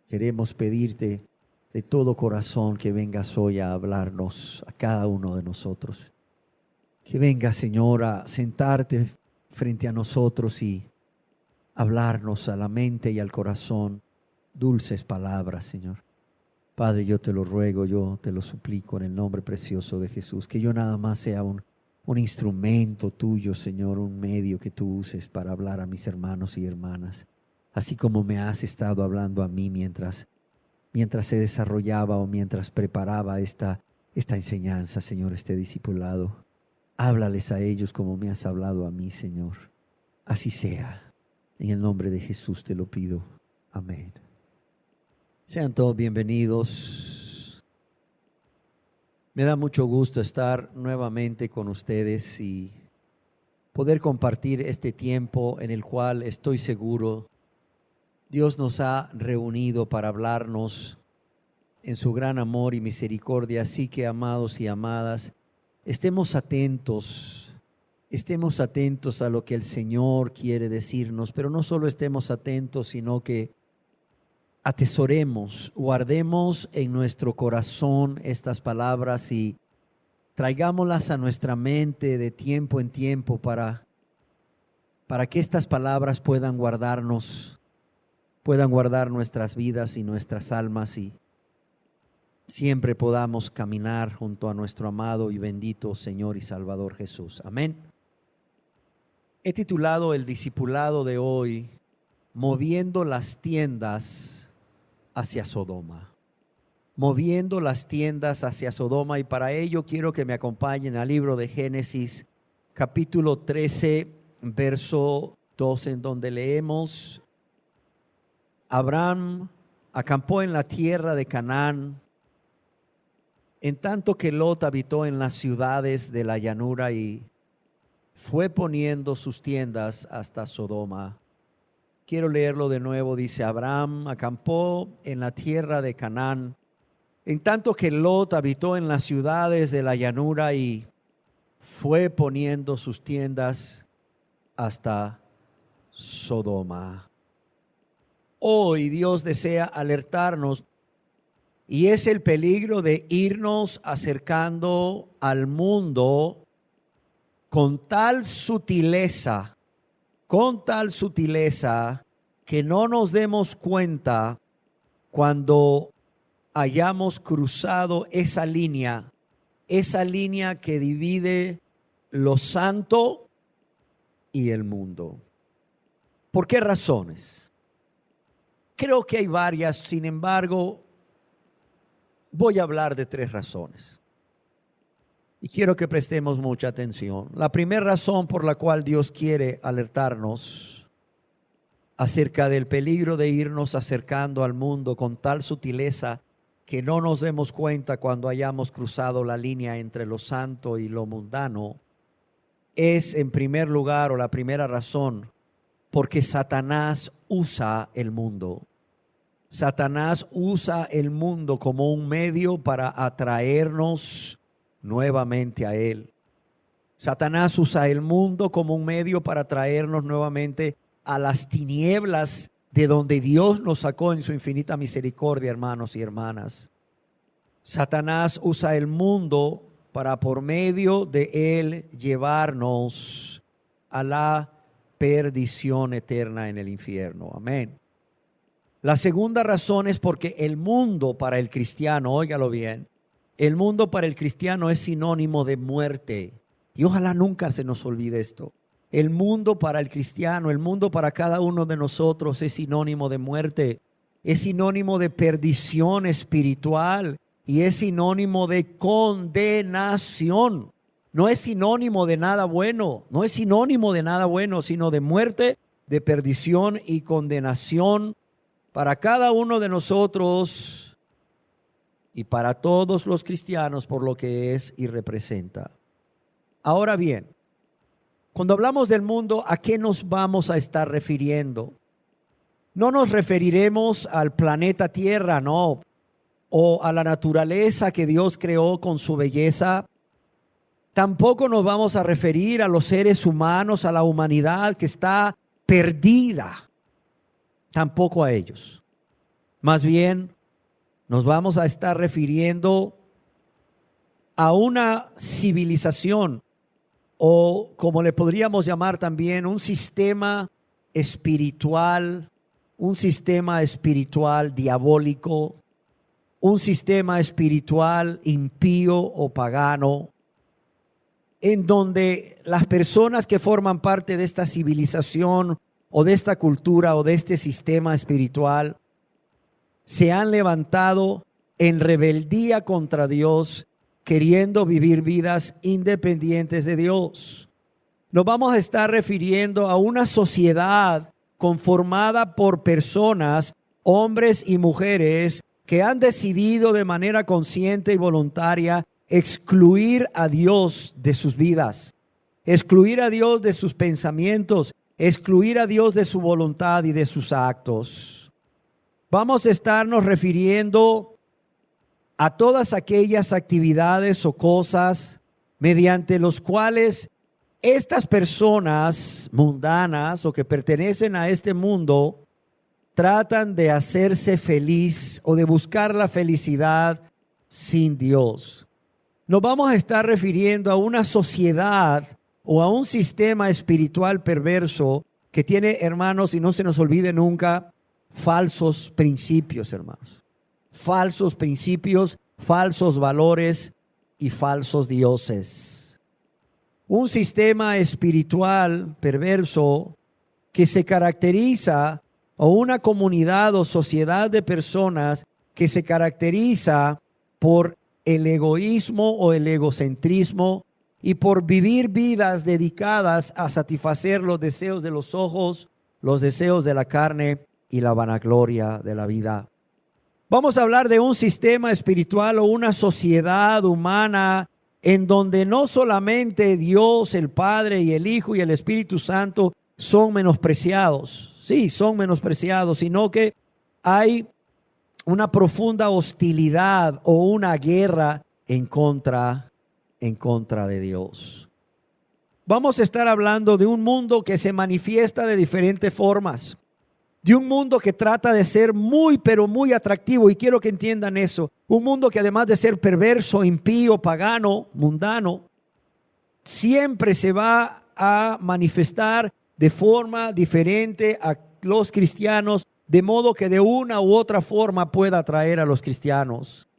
Queremos pedirte de todo corazón que vengas hoy a hablarnos a cada uno de nosotros. Que vengas, Señor, a sentarte frente a nosotros y hablarnos a la mente y al corazón dulces palabras, Señor. Padre, yo te lo ruego, yo te lo suplico en el nombre precioso de Jesús, que yo nada más sea un instrumento tuyo, Señor, un medio que tú uses para hablar a mis hermanos y hermanas, así como me has estado hablando a mí mientras se desarrollaba o mientras preparaba esta enseñanza, Señor, este discipulado. Háblales a ellos como me has hablado a mí, Señor. Así sea. En el nombre de Jesús te lo pido. Amén. Sean todos bienvenidos. Me da mucho gusto estar nuevamente con ustedes y poder compartir este tiempo en el cual estoy seguro Dios nos ha reunido para hablarnos en su gran amor y misericordia. Así que, amados y amadas, estemos atentos a lo que el Señor quiere decirnos, pero no solo estemos atentos, sino que atesoremos, guardemos en nuestro corazón estas palabras y traigámoslas a nuestra mente de tiempo en tiempo para que estas palabras puedan guardar nuestras vidas y nuestras almas y siempre podamos caminar junto a nuestro amado y bendito Señor y Salvador Jesús. Amén. He titulado el discipulado de hoy, Moviendo las tiendas hacia Sodoma. Moviendo las tiendas hacia Sodoma, y para ello quiero que me acompañen al libro de Génesis, capítulo 13, verso 12, en donde leemos: Abraham acampó en la tierra de Canaán, en tanto que Lot habitó en las ciudades de la llanura y fue poniendo sus tiendas hasta Sodoma. Quiero leerlo de nuevo. Dice: Abraham acampó en la tierra de Canaán, en tanto que Lot habitó en las ciudades de la llanura y fue poniendo sus tiendas hasta Sodoma. Hoy Dios desea alertarnos, y es el peligro de irnos acercando al mundo con tal sutileza que no nos demos cuenta cuando hayamos cruzado esa línea que divide lo santo y el mundo. ¿Por qué razones? Creo que hay varias, sin embargo, voy a hablar de 3 razones. Y quiero que prestemos mucha atención. La primera razón por la cual Dios quiere alertarnos acerca del peligro de irnos acercando al mundo con tal sutileza que no nos demos cuenta cuando hayamos cruzado la línea entre lo santo y lo mundano, es, en primer lugar, o la primera razón, porque Satanás usa el mundo. Satanás usa el mundo como un medio para atraernos nuevamente a él. Satanás usa el mundo como un medio para traernos nuevamente a las tinieblas de donde Dios nos sacó en su infinita misericordia, hermanos y hermanas. Satanás usa el mundo para, por medio de él, llevarnos a la perdición eterna en el infierno. Amén. La segunda razón es porque el mundo para el cristiano, óigalo bien, el mundo para el cristiano es sinónimo de muerte. Y ojalá nunca se nos olvide esto. El mundo para el cristiano, el mundo para cada uno de nosotros es sinónimo de muerte. Es sinónimo de perdición espiritual y es sinónimo de condenación. No es sinónimo de nada bueno, no es sinónimo de nada bueno, sino de muerte, de perdición y condenación para cada uno de nosotros y para todos los cristianos por lo que es y representa. Ahora bien, cuando hablamos del mundo, ¿a qué nos vamos a estar refiriendo? No nos referiremos al planeta Tierra, no, o a la naturaleza que Dios creó con su belleza. Tampoco nos vamos a referir a los seres humanos, a la humanidad que está perdida. Tampoco a ellos. Más bien, nos vamos a estar refiriendo a una civilización, o como le podríamos llamar también, un sistema espiritual diabólico, un sistema espiritual impío o pagano, en donde las personas que forman parte de esta civilización o de esta cultura o de este sistema espiritual se han levantado en rebeldía contra Dios, queriendo vivir vidas independientes de Dios. Nos vamos a estar refiriendo a una sociedad conformada por personas, hombres y mujeres, que han decidido de manera consciente y voluntaria excluir a Dios de sus vidas, excluir a Dios de sus pensamientos, excluir a Dios de su voluntad y de sus actos. Vamos a estarnos refiriendo a todas aquellas actividades o cosas mediante los cuales estas personas mundanas o que pertenecen a este mundo tratan de hacerse feliz o de buscar la felicidad sin Dios. Nos vamos a estar refiriendo a una sociedad o a un sistema espiritual perverso que tiene, hermanos, y no se nos olvide nunca, falsos principios, hermanos. Falsos principios, falsos valores y falsos dioses. Un sistema espiritual perverso que se caracteriza, o una comunidad o sociedad de personas que se caracteriza por el egoísmo o el egocentrismo y por vivir vidas dedicadas a satisfacer los deseos de los ojos, los deseos de la carne y la vanagloria de la vida. Vamos a hablar de un sistema espiritual o una sociedad humana en donde no solamente Dios, el Padre y el Hijo y el Espíritu Santo son menospreciados, sí, son menospreciados, sino que hay una profunda hostilidad o una guerra en contra de Dios. Vamos a estar hablando de un mundo que se manifiesta de diferentes formas, de un mundo que trata de ser muy, pero muy atractivo, y quiero que entiendan eso. Un mundo que además de ser perverso, impío, pagano, mundano, siempre se va a manifestar de forma diferente a los cristianos, de modo que de una u otra forma pueda atraer a los cristianos.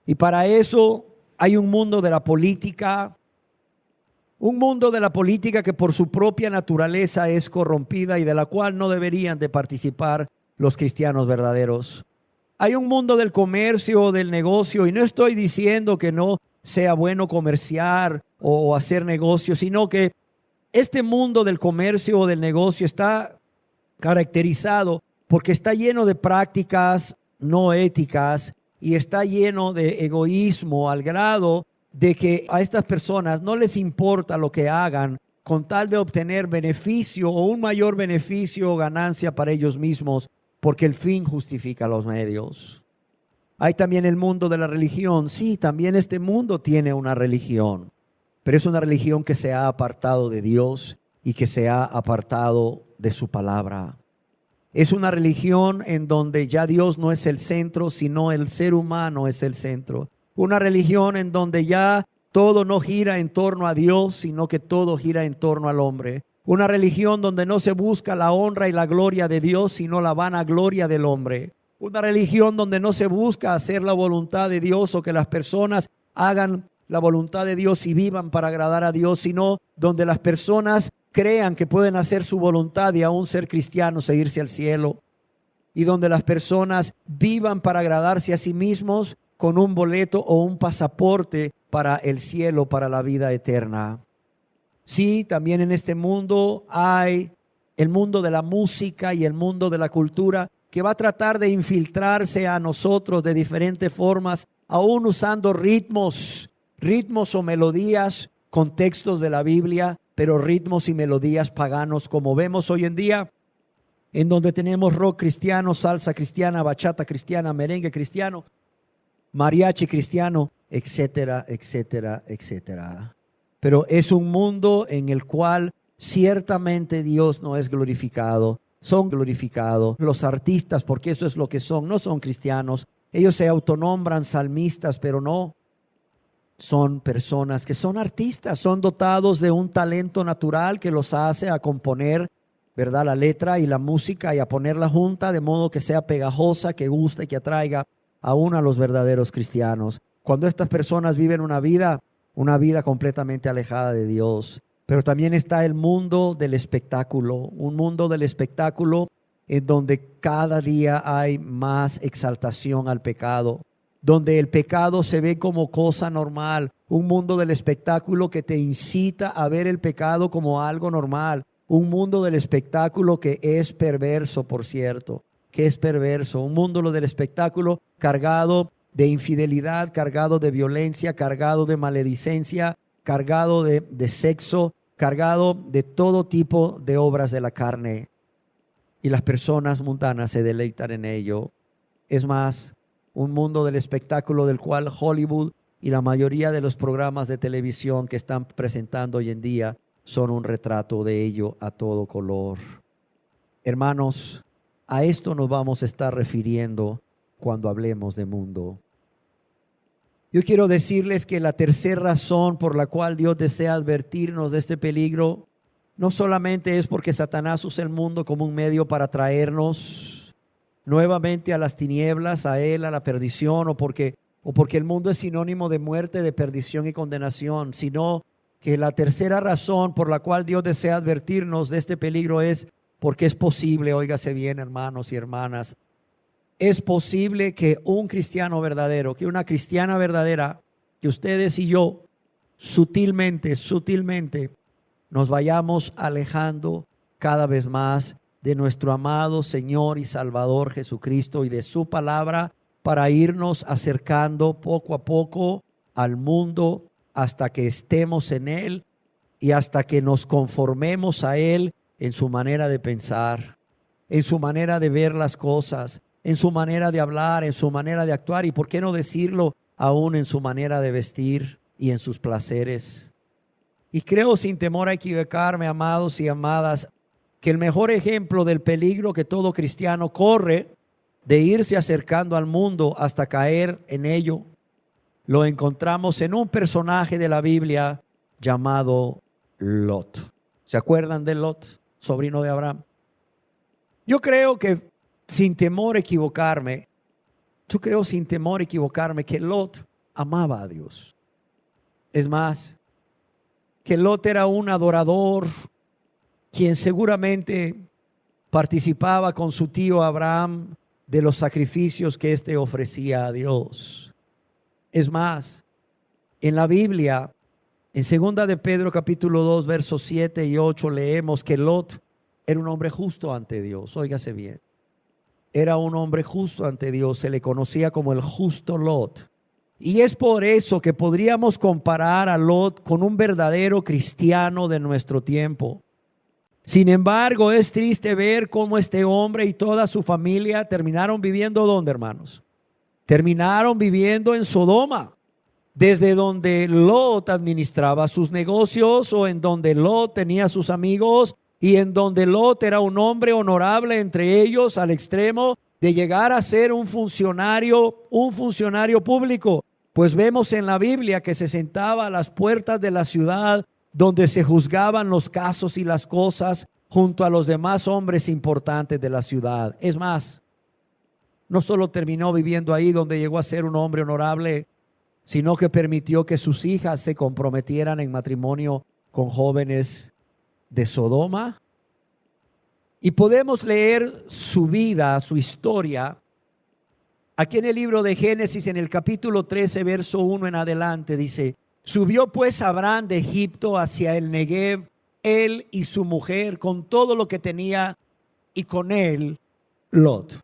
Y para eso hay un mundo de la política, que por su propia naturaleza es corrompida y de la cual no deberían de participar los cristianos verdaderos. Hay un mundo del comercio, del negocio, y no estoy diciendo que no sea bueno comerciar o hacer negocios, sino que este mundo del comercio o del negocio está caracterizado porque está lleno de prácticas no éticas y está lleno de egoísmo al grado de que a estas personas no les importa lo que hagan con tal de obtener beneficio o un mayor beneficio o ganancia para ellos mismos, porque el fin justifica los medios. Hay también el mundo de la religión. Sí, también este mundo tiene una religión, pero es una religión que se ha apartado de Dios y que se ha apartado de su palabra. Es una religión en donde ya Dios no es el centro, sino el ser humano es el centro. Una religión en donde ya todo no gira en torno a Dios, sino que todo gira en torno al hombre. Una religión donde no se busca la honra y la gloria de Dios, sino la vanagloria del hombre. Una religión donde no se busca hacer la voluntad de Dios o que las personas hagan la voluntad de Dios y vivan para agradar a Dios, sino donde las personas crean que pueden hacer su voluntad y aún ser cristianos e irse al cielo. Y donde las personas vivan para agradarse a sí mismos con un boleto o un pasaporte para el cielo, para la vida eterna. Sí, también en este mundo hay el mundo de la música y el mundo de la cultura que va a tratar de infiltrarse a nosotros de diferentes formas, aún usando ritmos o melodías con textos de la Biblia, pero ritmos y melodías paganos, como vemos hoy en día, en donde tenemos rock cristiano, salsa cristiana, bachata cristiana, merengue cristiano, mariachi cristiano, etcétera, etcétera, etcétera. Pero es un mundo en el cual ciertamente Dios no es glorificado, son glorificados. Los artistas, porque eso es lo que son, no son cristianos. Ellos se autonombran salmistas, pero no. Son personas que son artistas, son dotados de un talento natural que los hace a componer, ¿verdad?, la letra y la música y a ponerla junta de modo que sea pegajosa, que guste y que atraiga aún a los verdaderos cristianos. Cuando estas personas viven una vida completamente alejada de Dios. Pero también está el mundo del espectáculo, un mundo del espectáculo en donde cada día hay más exaltación al pecado, donde el pecado se ve como cosa normal, un mundo del espectáculo que te incita a ver el pecado como algo normal, un mundo del espectáculo que es perverso, por cierto, que es perverso, un mundo del espectáculo cargado de infidelidad, cargado de violencia, cargado de maledicencia, cargado de sexo, cargado de todo tipo de obras de la carne. Y las personas mundanas se deleitan en ello. Es más, un mundo del espectáculo del cual Hollywood y la mayoría de los programas de televisión que están presentando hoy en día son un retrato de ello a todo color. Hermanos, a esto nos vamos a estar refiriendo cuando hablemos de mundo. Yo quiero decirles que la tercera razón por la cual Dios desea advertirnos de este peligro no solamente es porque Satanás usa el mundo como un medio para traernos nuevamente a las tinieblas, a él, a la perdición, o porque el mundo es sinónimo de muerte, de perdición y condenación, sino que la tercera razón por la cual Dios desea advertirnos de este peligro es porque es posible, óigase bien, hermanos y hermanas, es posible que un cristiano verdadero, que una cristiana verdadera, que ustedes y yo sutilmente nos vayamos alejando cada vez más de nuestro amado Señor y Salvador Jesucristo y de su palabra para irnos acercando poco a poco al mundo hasta que estemos en él y hasta que nos conformemos a él en su manera de pensar, en su manera de ver las cosas, en su manera de hablar, en su manera de actuar y por qué no decirlo aún en su manera de vestir y en sus placeres. Y creo sin temor a equivocarme, amados y amadas, que el mejor ejemplo del peligro que todo cristiano corre de irse acercando al mundo hasta caer en ello, lo encontramos en un personaje de la Biblia llamado Lot. ¿Se acuerdan de Lot, sobrino de Abraham? Yo creo que sin temor a equivocarme, que Lot amaba a Dios. Es más, que Lot era un adorador, quien seguramente participaba con su tío Abraham de los sacrificios que éste ofrecía a Dios. Es más, en la Biblia, en 2 de Pedro capítulo 2, versos 7 y 8, leemos que Lot era un hombre justo ante Dios. Óigase bien. Era un hombre justo ante Dios, se le conocía como el justo Lot. Y es por eso que podríamos comparar a Lot con un verdadero cristiano de nuestro tiempo. Sin embargo, es triste ver cómo este hombre y toda su familia terminaron viviendo ¿dónde, hermanos? Terminaron viviendo en Sodoma, desde donde Lot administraba sus negocios o en donde Lot tenía sus amigos y en donde Lot era un hombre honorable entre ellos al extremo de llegar a ser un funcionario público. Pues vemos en la Biblia que se sentaba a las puertas de la ciudad donde se juzgaban los casos y las cosas junto a los demás hombres importantes de la ciudad. Es más, no solo terminó viviendo ahí donde llegó a ser un hombre honorable, sino que permitió que sus hijas se comprometieran en matrimonio con jóvenes de Sodoma. Y podemos leer su vida, su historia, aquí en el libro de Génesis, en el capítulo 13, verso 1 en adelante, dice: subió pues Abraham de Egipto hacia el Negev, él y su mujer, con todo lo que tenía, y con él Lot.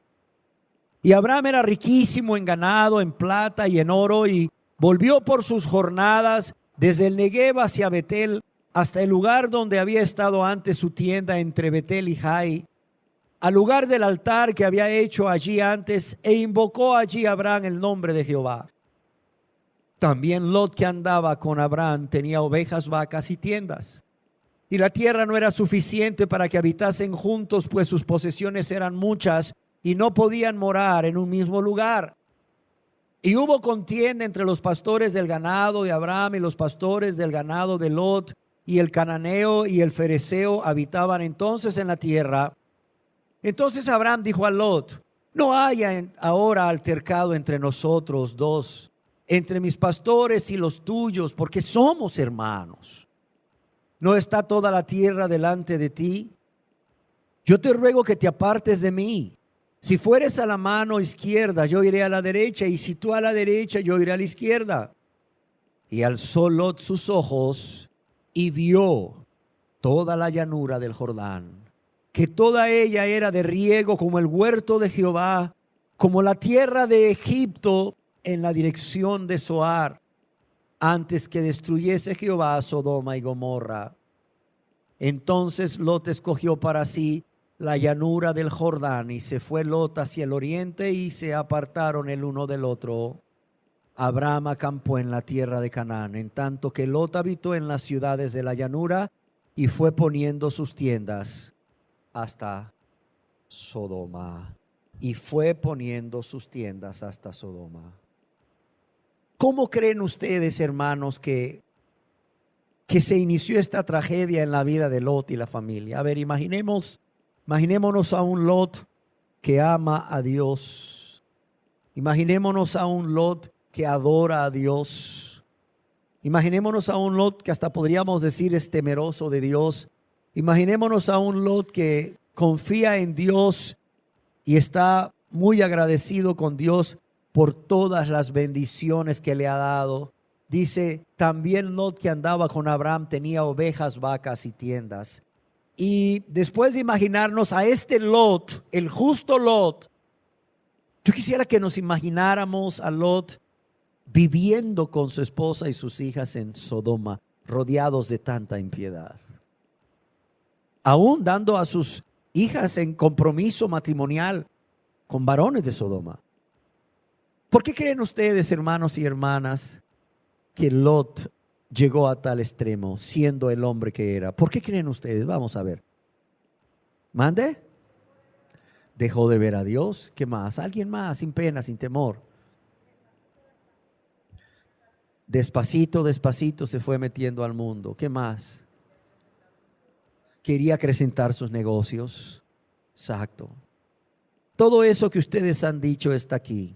Y Abraham era riquísimo en ganado, en plata y en oro, y volvió por sus jornadas desde el Negev hacia Betel, hasta el lugar donde había estado antes su tienda entre Betel y Jai, al lugar del altar que había hecho allí antes, e invocó allí Abraham el nombre de Jehová. También Lot, que andaba con Abraham, tenía ovejas, vacas y tiendas. y la tierra no era suficiente para que habitasen juntos, pues sus posesiones eran muchas y no podían morar en un mismo lugar. Y hubo contienda entre los pastores del ganado de Abraham y los pastores del ganado de Lot, y el cananeo y el fereceo habitaban entonces en la tierra. Entonces Abraham dijo a Lot: no haya ahora altercado entre nosotros dos, entre mis pastores y los tuyos, porque somos hermanos. ¿No está toda la tierra delante de ti? Yo te ruego que te apartes de mí. Si fueres a la mano izquierda, yo iré a la derecha, y si tú a la derecha, yo iré a la izquierda. Y alzó Lot sus ojos y vio toda la llanura del Jordán, que toda ella era de riego como el huerto de Jehová, como la tierra de Egipto en la dirección de Zoar, antes que destruyese Jehová a Sodoma y Gomorra. Entonces Lot escogió para sí la llanura del Jordán, y se fue Lot hacia el oriente, y se apartaron el uno del otro. Abraham acampó en la tierra de Canaán, en tanto que Lot habitó en las ciudades de la llanura, y fue poniendo sus tiendas hasta Sodoma. Y fue poniendo sus tiendas hasta Sodoma. ¿Cómo creen ustedes, hermanos, que se inició esta tragedia en la vida de Lot y la familia? A ver, imaginémonos a un Lot que ama a Dios. Imaginémonos a un Lot que adora a Dios. Imaginémonos a un Lot que hasta podríamos decir es temeroso de Dios. Imaginémonos a un Lot que confía en Dios y está muy agradecido con Dios por todas las bendiciones que le ha dado. Dice, también Lot, que andaba con Abraham, tenía ovejas, vacas y tiendas. Y después de imaginarnos a este Lot, el justo Lot, yo quisiera que nos imagináramos a Lot viviendo con su esposa y sus hijas en Sodoma, rodeados de tanta impiedad. Aún dando a sus hijas en compromiso matrimonial con varones de Sodoma. ¿Por qué creen ustedes, hermanos y hermanas, que Lot llegó a tal extremo siendo el hombre que era? ¿Por qué creen ustedes? Vamos a ver. ¿Mande? Dejó de ver a Dios. ¿Qué más? ¿Alguien más? Sin pena, sin temor. Despacito, despacito se fue metiendo al mundo. ¿Qué más? Quería acrecentar sus negocios. Exacto. Todo eso que ustedes han dicho está aquí.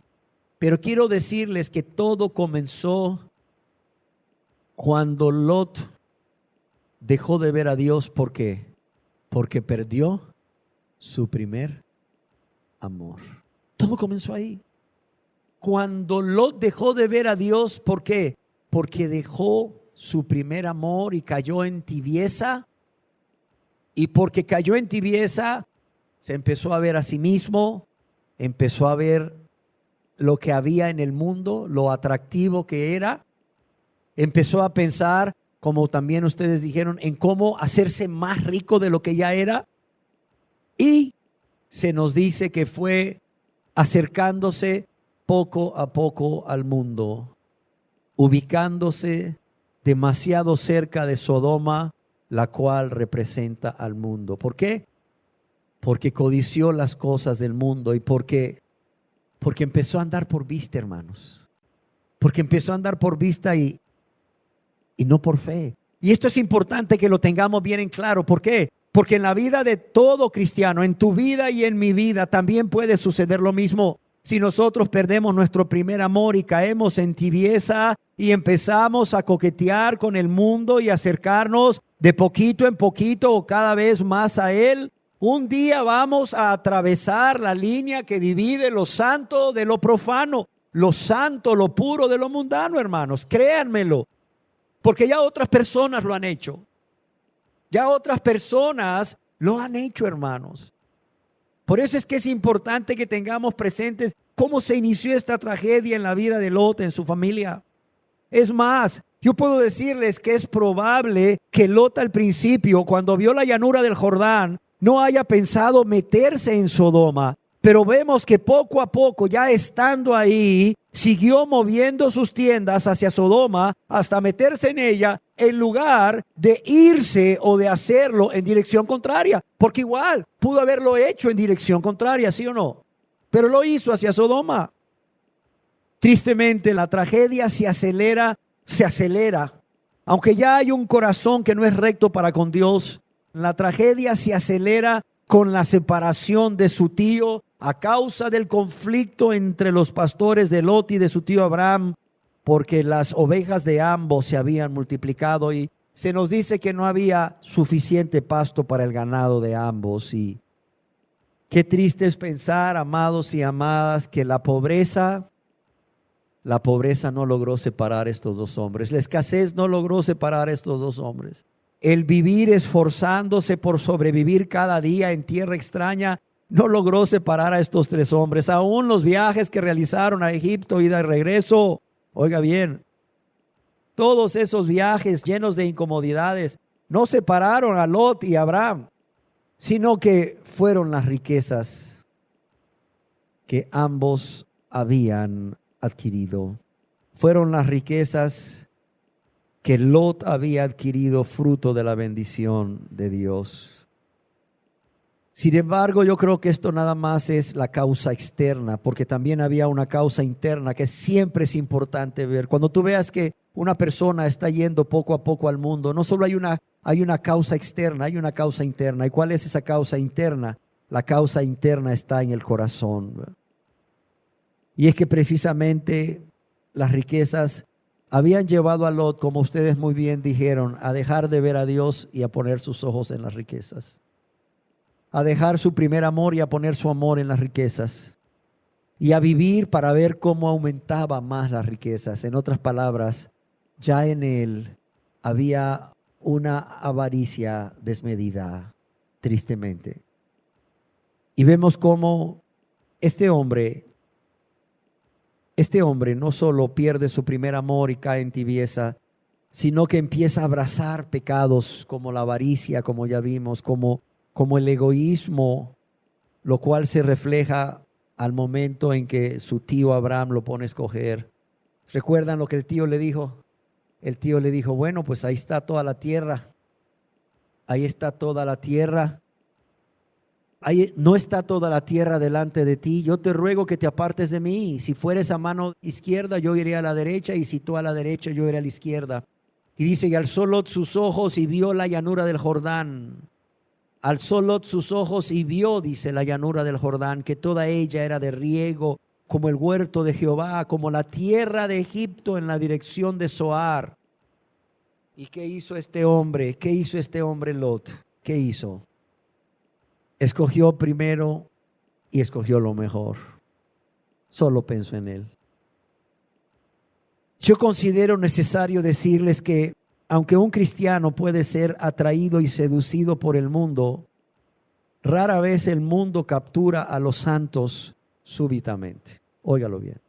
Pero quiero decirles que todo comenzó cuando Lot dejó de ver a Dios. ¿Por qué? Porque perdió su primer amor. Todo comenzó ahí. Cuando Lot dejó de ver a Dios, ¿por qué? Porque dejó su primer amor y cayó en tibieza. Y porque cayó en tibieza, se empezó a ver a sí mismo, empezó a ver lo que había en el mundo, lo atractivo que era. Empezó a pensar, como también ustedes dijeron, en cómo hacerse más rico de lo que ya era. Y se nos dice que fue acercándose poco a poco al mundo, ubicándose demasiado cerca de Sodoma, la cual representa al mundo. ¿Por qué? Porque codició las cosas del mundo y porque empezó a andar por vista, hermanos. Porque empezó a andar por vista y no por fe. Y esto es importante que lo tengamos bien en claro. ¿Por qué? Porque en la vida de todo cristiano, en tu vida y en mi vida, también puede suceder lo mismo. Si nosotros perdemos nuestro primer amor y caemos en tibieza y empezamos a coquetear con el mundo y acercarnos de poquito en poquito o cada vez más a Él, un día vamos a atravesar la línea que divide lo santo de lo profano, lo santo, lo puro de lo mundano, hermanos. Créanmelo, porque ya otras personas lo han hecho. Ya otras personas lo han hecho, hermanos. Por eso es que es importante que tengamos presentes cómo se inició esta tragedia en la vida de Lot, en su familia. Es más, yo puedo decirles que es probable que Lot al principio, cuando vio la llanura del Jordán, no haya pensado meterse en Sodoma, Pero vemos que poco a poco, ya estando ahí, siguió moviendo sus tiendas hacia Sodoma hasta meterse en ella, en lugar de irse o de hacerlo en dirección contraria. Porque igual pudo haberlo hecho en dirección contraria, ¿sí o no? Pero lo hizo hacia Sodoma. Tristemente, la tragedia se acelera. Aunque ya hay un corazón que no es recto para con Dios, la tragedia se acelera con la separación de su tío a causa del conflicto entre los pastores de Lot y de su tío Abraham, porque las ovejas de ambos se habían multiplicado y se nos dice que no había suficiente pasto para el ganado de ambos. Y qué triste es pensar, amados y amadas, que la pobreza no logró separar a estos dos hombres. La escasez no logró separar a estos dos hombres. El vivir esforzándose por sobrevivir cada día en tierra extraña no logró separar a estos tres hombres. Aún los viajes que realizaron a Egipto, ida y regreso, oiga bien, todos esos viajes llenos de incomodidades no separaron a Lot y a Abraham, sino que fueron las riquezas que ambos habían adquirido. Fueron las riquezas que Lot había adquirido fruto de la bendición de Dios. Sin embargo, yo creo que esto nada más es la causa externa, porque también había una causa interna que siempre es importante ver. Cuando tú veas que una persona está yendo poco a poco al mundo, no solo hay una causa externa, hay una causa interna. ¿Y cuál es esa causa interna? La causa interna está en el corazón. Y es que precisamente las riquezas habían llevado a Lot, como ustedes muy bien dijeron, a dejar de ver a Dios y a poner sus ojos en las riquezas. A dejar su primer amor y a poner su amor en las riquezas. Y a vivir para ver cómo aumentaba más las riquezas. En otras palabras, ya en él había una avaricia desmedida, tristemente. Y vemos cómo este hombre no solo pierde su primer amor y cae en tibieza, sino que empieza a abrazar pecados como la avaricia, como ya vimos, como el egoísmo, lo cual se refleja al momento en que su tío Abraham lo pone a escoger. ¿Recuerdan lo que el tío le dijo? El tío le dijo, bueno, pues ahí está toda la tierra. Ahí está toda la tierra. Ahí no está toda la tierra delante de ti. Yo te ruego que te apartes de mí. Si fueres a mano izquierda, yo iré a la derecha, y si tú a la derecha, yo iré a la izquierda. Y dice, y alzó Lot sus ojos y vio la llanura del Jordán. Alzó Lot sus ojos y vio, dice, la llanura del Jordán, que toda ella era de riego, como el huerto de Jehová, como la tierra de Egipto en la dirección de Zoar. ¿Y qué hizo este hombre? ¿Qué hizo este hombre Lot? ¿Qué hizo? Escogió primero y escogió lo mejor. Solo pensó en él. Yo considero necesario decirles que aunque un cristiano puede ser atraído y seducido por el mundo, rara vez el mundo captura a los santos súbitamente. Óigalo bien.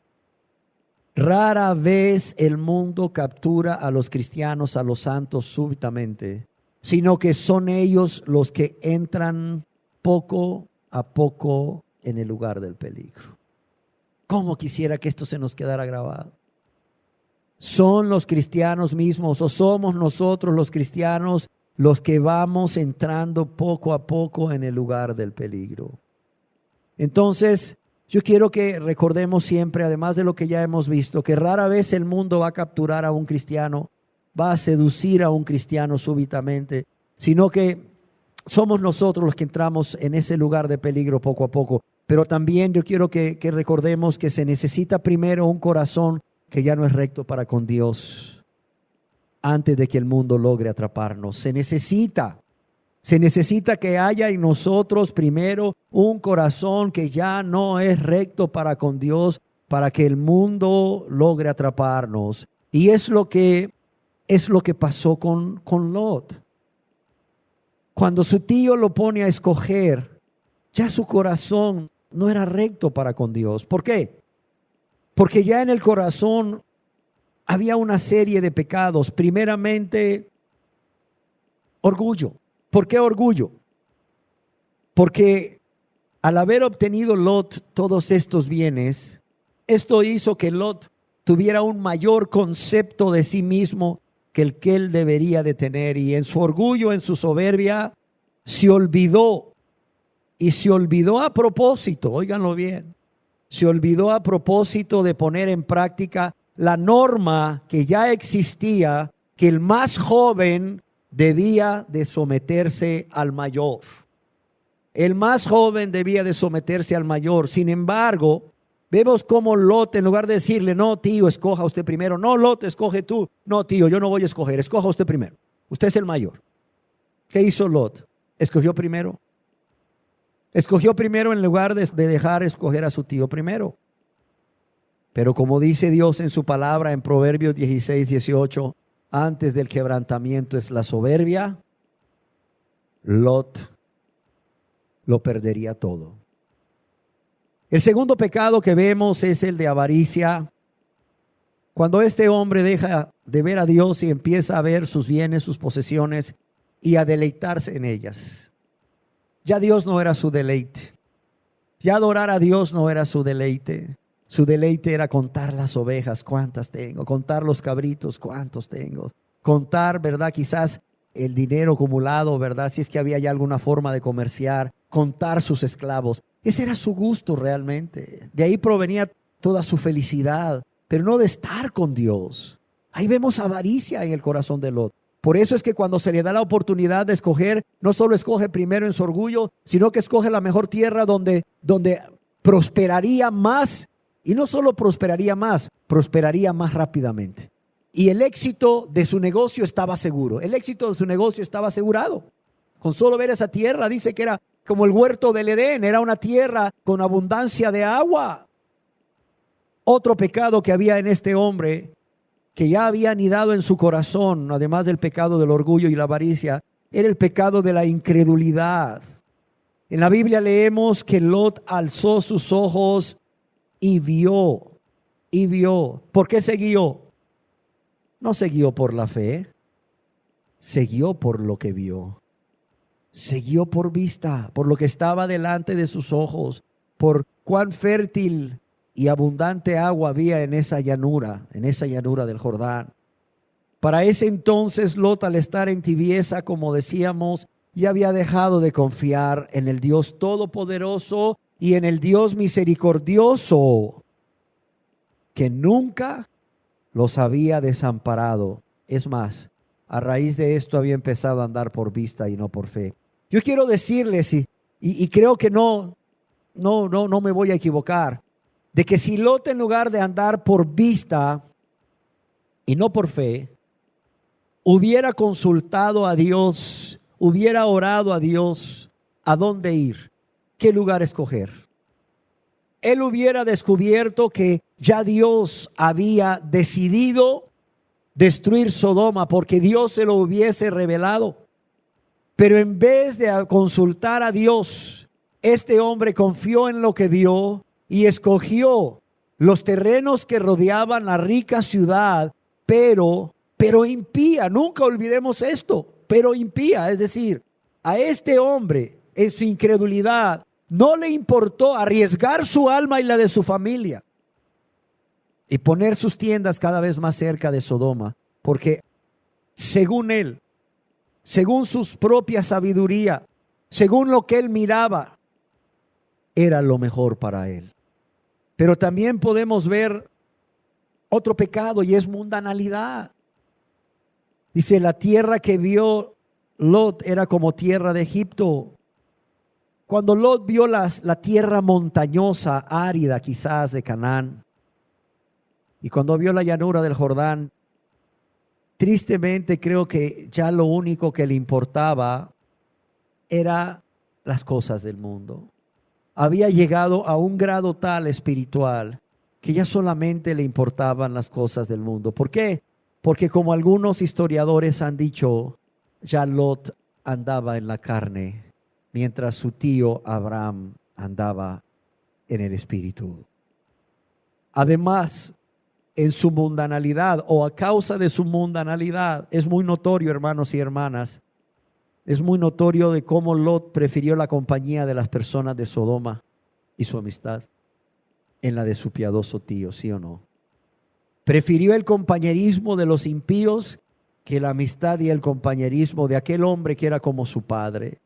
Rara vez el mundo captura a los cristianos, a los santos súbitamente, sino que son ellos los que entran poco a poco en el lugar del peligro. ¿Cómo quisiera que esto se nos quedara grabado? Son los cristianos mismos, o somos nosotros los cristianos los que vamos entrando poco a poco en el lugar del peligro. Entonces, yo quiero que recordemos siempre, además de lo que ya hemos visto, que rara vez el mundo va a capturar a un cristiano, va a seducir a un cristiano súbitamente, sino que somos nosotros los que entramos en ese lugar de peligro poco a poco. Pero también yo quiero que recordemos que se necesita primero un corazón que ya no es recto para con Dios, antes de que el mundo logre atraparnos. Se necesita que haya en nosotros primero un corazón que ya no es recto para con Dios, para que el mundo logre atraparnos. Y es lo que pasó con Lot. Cuando su tío lo pone a escoger, ya su corazón no era recto para con Dios. ¿Por qué? Porque ya en el corazón había una serie de pecados. Primeramente, orgullo. ¿Por qué orgullo? Porque Al haber obtenido Lot todos estos bienes, esto hizo que Lot tuviera un mayor concepto de sí mismo que el que él debería de tener, y en su orgullo, en su soberbia, se olvidó, y se olvidó a propósito, óiganlo bien, se olvidó a propósito de poner en práctica la norma que ya existía, que el más joven debía de someterse al mayor. El más joven debía de someterse al mayor. Sin embargo, vemos cómo Lot, en lugar de decirle, no, tío, escoja usted primero. No, Lot, escoge tú. No, tío, yo no voy a escoger, escoja usted primero. Usted es el mayor. ¿Qué hizo Lot? ¿Escogió primero? Escogió primero en lugar de dejar escoger a su tío primero. Pero como dice Dios en su palabra en Proverbios 16:18, antes del quebrantamiento es la soberbia, Lot lo perdería todo. El segundo pecado que vemos es el de avaricia. Cuando este hombre deja de ver a Dios y empieza a ver sus bienes, sus posesiones y a deleitarse en ellas. Ya Dios no era su deleite. Ya adorar a Dios no era su deleite. Su deleite era contar las ovejas, cuántas tengo, contar los cabritos, cuántos tengo, contar, ¿verdad? Quizás el dinero acumulado, ¿verdad? Si es que había ya alguna forma de comerciar, contar sus esclavos. Ese era su gusto realmente. De ahí provenía toda su felicidad, pero no de estar con Dios. Ahí vemos avaricia en el corazón de Lot. Por eso es que cuando se le da la oportunidad de escoger, no solo escoge primero en su orgullo, sino que escoge la mejor tierra donde prosperaría más. Y no solo prosperaría más rápidamente. Y el éxito de su negocio estaba seguro. El éxito de su negocio estaba asegurado. Con solo ver esa tierra, dice que era como el huerto del Edén, era una tierra con abundancia de agua. Otro pecado que había en este hombre, que ya había anidado en su corazón, además del pecado del orgullo y la avaricia, era el pecado de la incredulidad. En la Biblia leemos que Lot alzó sus ojos y vio. ¿Por qué se guió? No se guió por la fe, se guió por lo que vio. Se guió por vista, por lo que estaba delante de sus ojos, por cuán fértil y abundante agua había en esa llanura del Jordán. Para ese entonces Lot, al estar en tibieza, como decíamos, ya había dejado de confiar en el Dios Todopoderoso y en el Dios misericordioso, que nunca los había desamparado. Es más, a raíz de esto había empezado a andar por vista y no por fe. Yo quiero decirles, y creo que no me voy a equivocar, de que si Lot, en lugar de andar por vista y no por fe, hubiera consultado a Dios, hubiera orado a Dios, ¿a dónde ir? ¿Qué lugar escoger? Él hubiera descubierto que ya Dios había decidido destruir Sodoma porque Dios se lo hubiese revelado. Pero en vez de consultar a Dios, este hombre confió en lo que vio y escogió los terrenos que rodeaban la rica ciudad, pero impía. Nunca olvidemos esto, pero impía. Es decir, a este hombre en su incredulidad no le importó arriesgar su alma y la de su familia y poner sus tiendas cada vez más cerca de Sodoma, porque según él, según su propia sabiduría, según lo que él miraba, era lo mejor para él. Pero también podemos ver otro pecado, y es mundanalidad. Dice, la tierra que vio Lot era como tierra de Egipto. Cuando Lot vio la tierra montañosa, árida quizás de Canaán, y cuando vio la llanura del Jordán, tristemente creo que ya lo único que le importaba era las cosas del mundo. Había llegado a un grado tal espiritual que ya solamente le importaban las cosas del mundo. ¿Por qué? Porque como algunos historiadores han dicho, ya Lot andaba en la carne, mientras su tío Abraham andaba en el espíritu. Además, en su mundanalidad, o a causa de su mundanalidad, es muy notorio, hermanos y hermanas, Es muy notorio de cómo Lot prefirió la compañía de las personas de Sodoma y su amistad en la de su piadoso tío, ¿sí o no? Prefirió el compañerismo de los impíos que la amistad y el compañerismo de aquel hombre que era como su padre.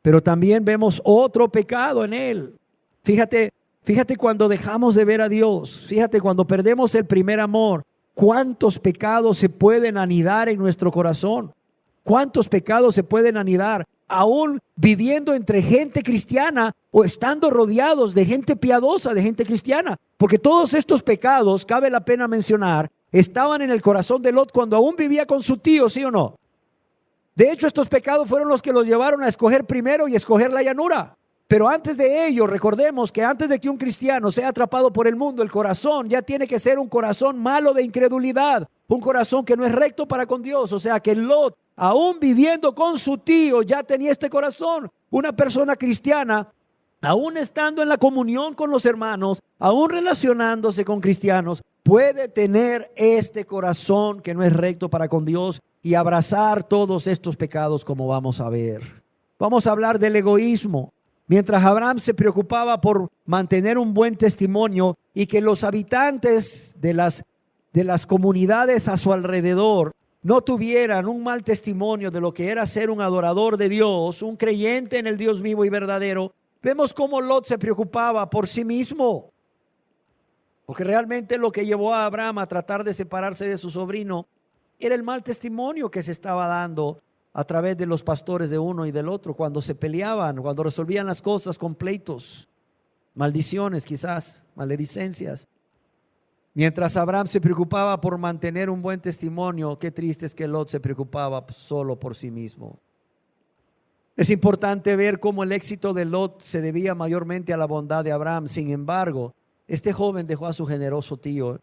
Pero también vemos otro pecado en él. Fíjate cuando dejamos de ver a Dios, fíjate cuando perdemos el primer amor, cuántos pecados se pueden anidar en nuestro corazón. ¿Cuántos pecados se pueden anidar aún viviendo entre gente cristiana o estando rodeados de gente piadosa, de gente cristiana? Porque todos estos pecados, cabe la pena mencionar, estaban en el corazón de Lot cuando aún vivía con su tío, ¿sí o no? De hecho, estos pecados fueron los que los llevaron a escoger primero y escoger la llanura. Pero antes de ello, recordemos que antes de que un cristiano sea atrapado por el mundo, el corazón ya tiene que ser un corazón malo de incredulidad, un corazón que no es recto para con Dios. O sea que Lot, aún viviendo con su tío, ya tenía este corazón. Una persona cristiana, aún estando en la comunión con los hermanos, aún relacionándose con cristianos, puede tener este corazón que no es recto para con Dios y abrazar todos estos pecados, como vamos a ver. Vamos a hablar del egoísmo. Mientras Abraham se preocupaba por mantener un buen testimonio y que los habitantes de las comunidades a su alrededor no tuvieran un mal testimonio de lo que era ser un adorador de Dios, un creyente en el Dios vivo y verdadero, vemos cómo Lot se preocupaba por sí mismo. Porque realmente lo que llevó a Abraham a tratar de separarse de su sobrino era el mal testimonio que se estaba dando a través de los pastores de uno y del otro, cuando se peleaban, cuando resolvían las cosas con pleitos, maldiciones quizás, maledicencias. Mientras Abraham se preocupaba por mantener un buen testimonio, qué triste es que Lot se preocupaba solo por sí mismo. Es importante ver cómo el éxito de Lot se debía mayormente a la bondad de Abraham. Sin embargo, este joven dejó a su generoso tío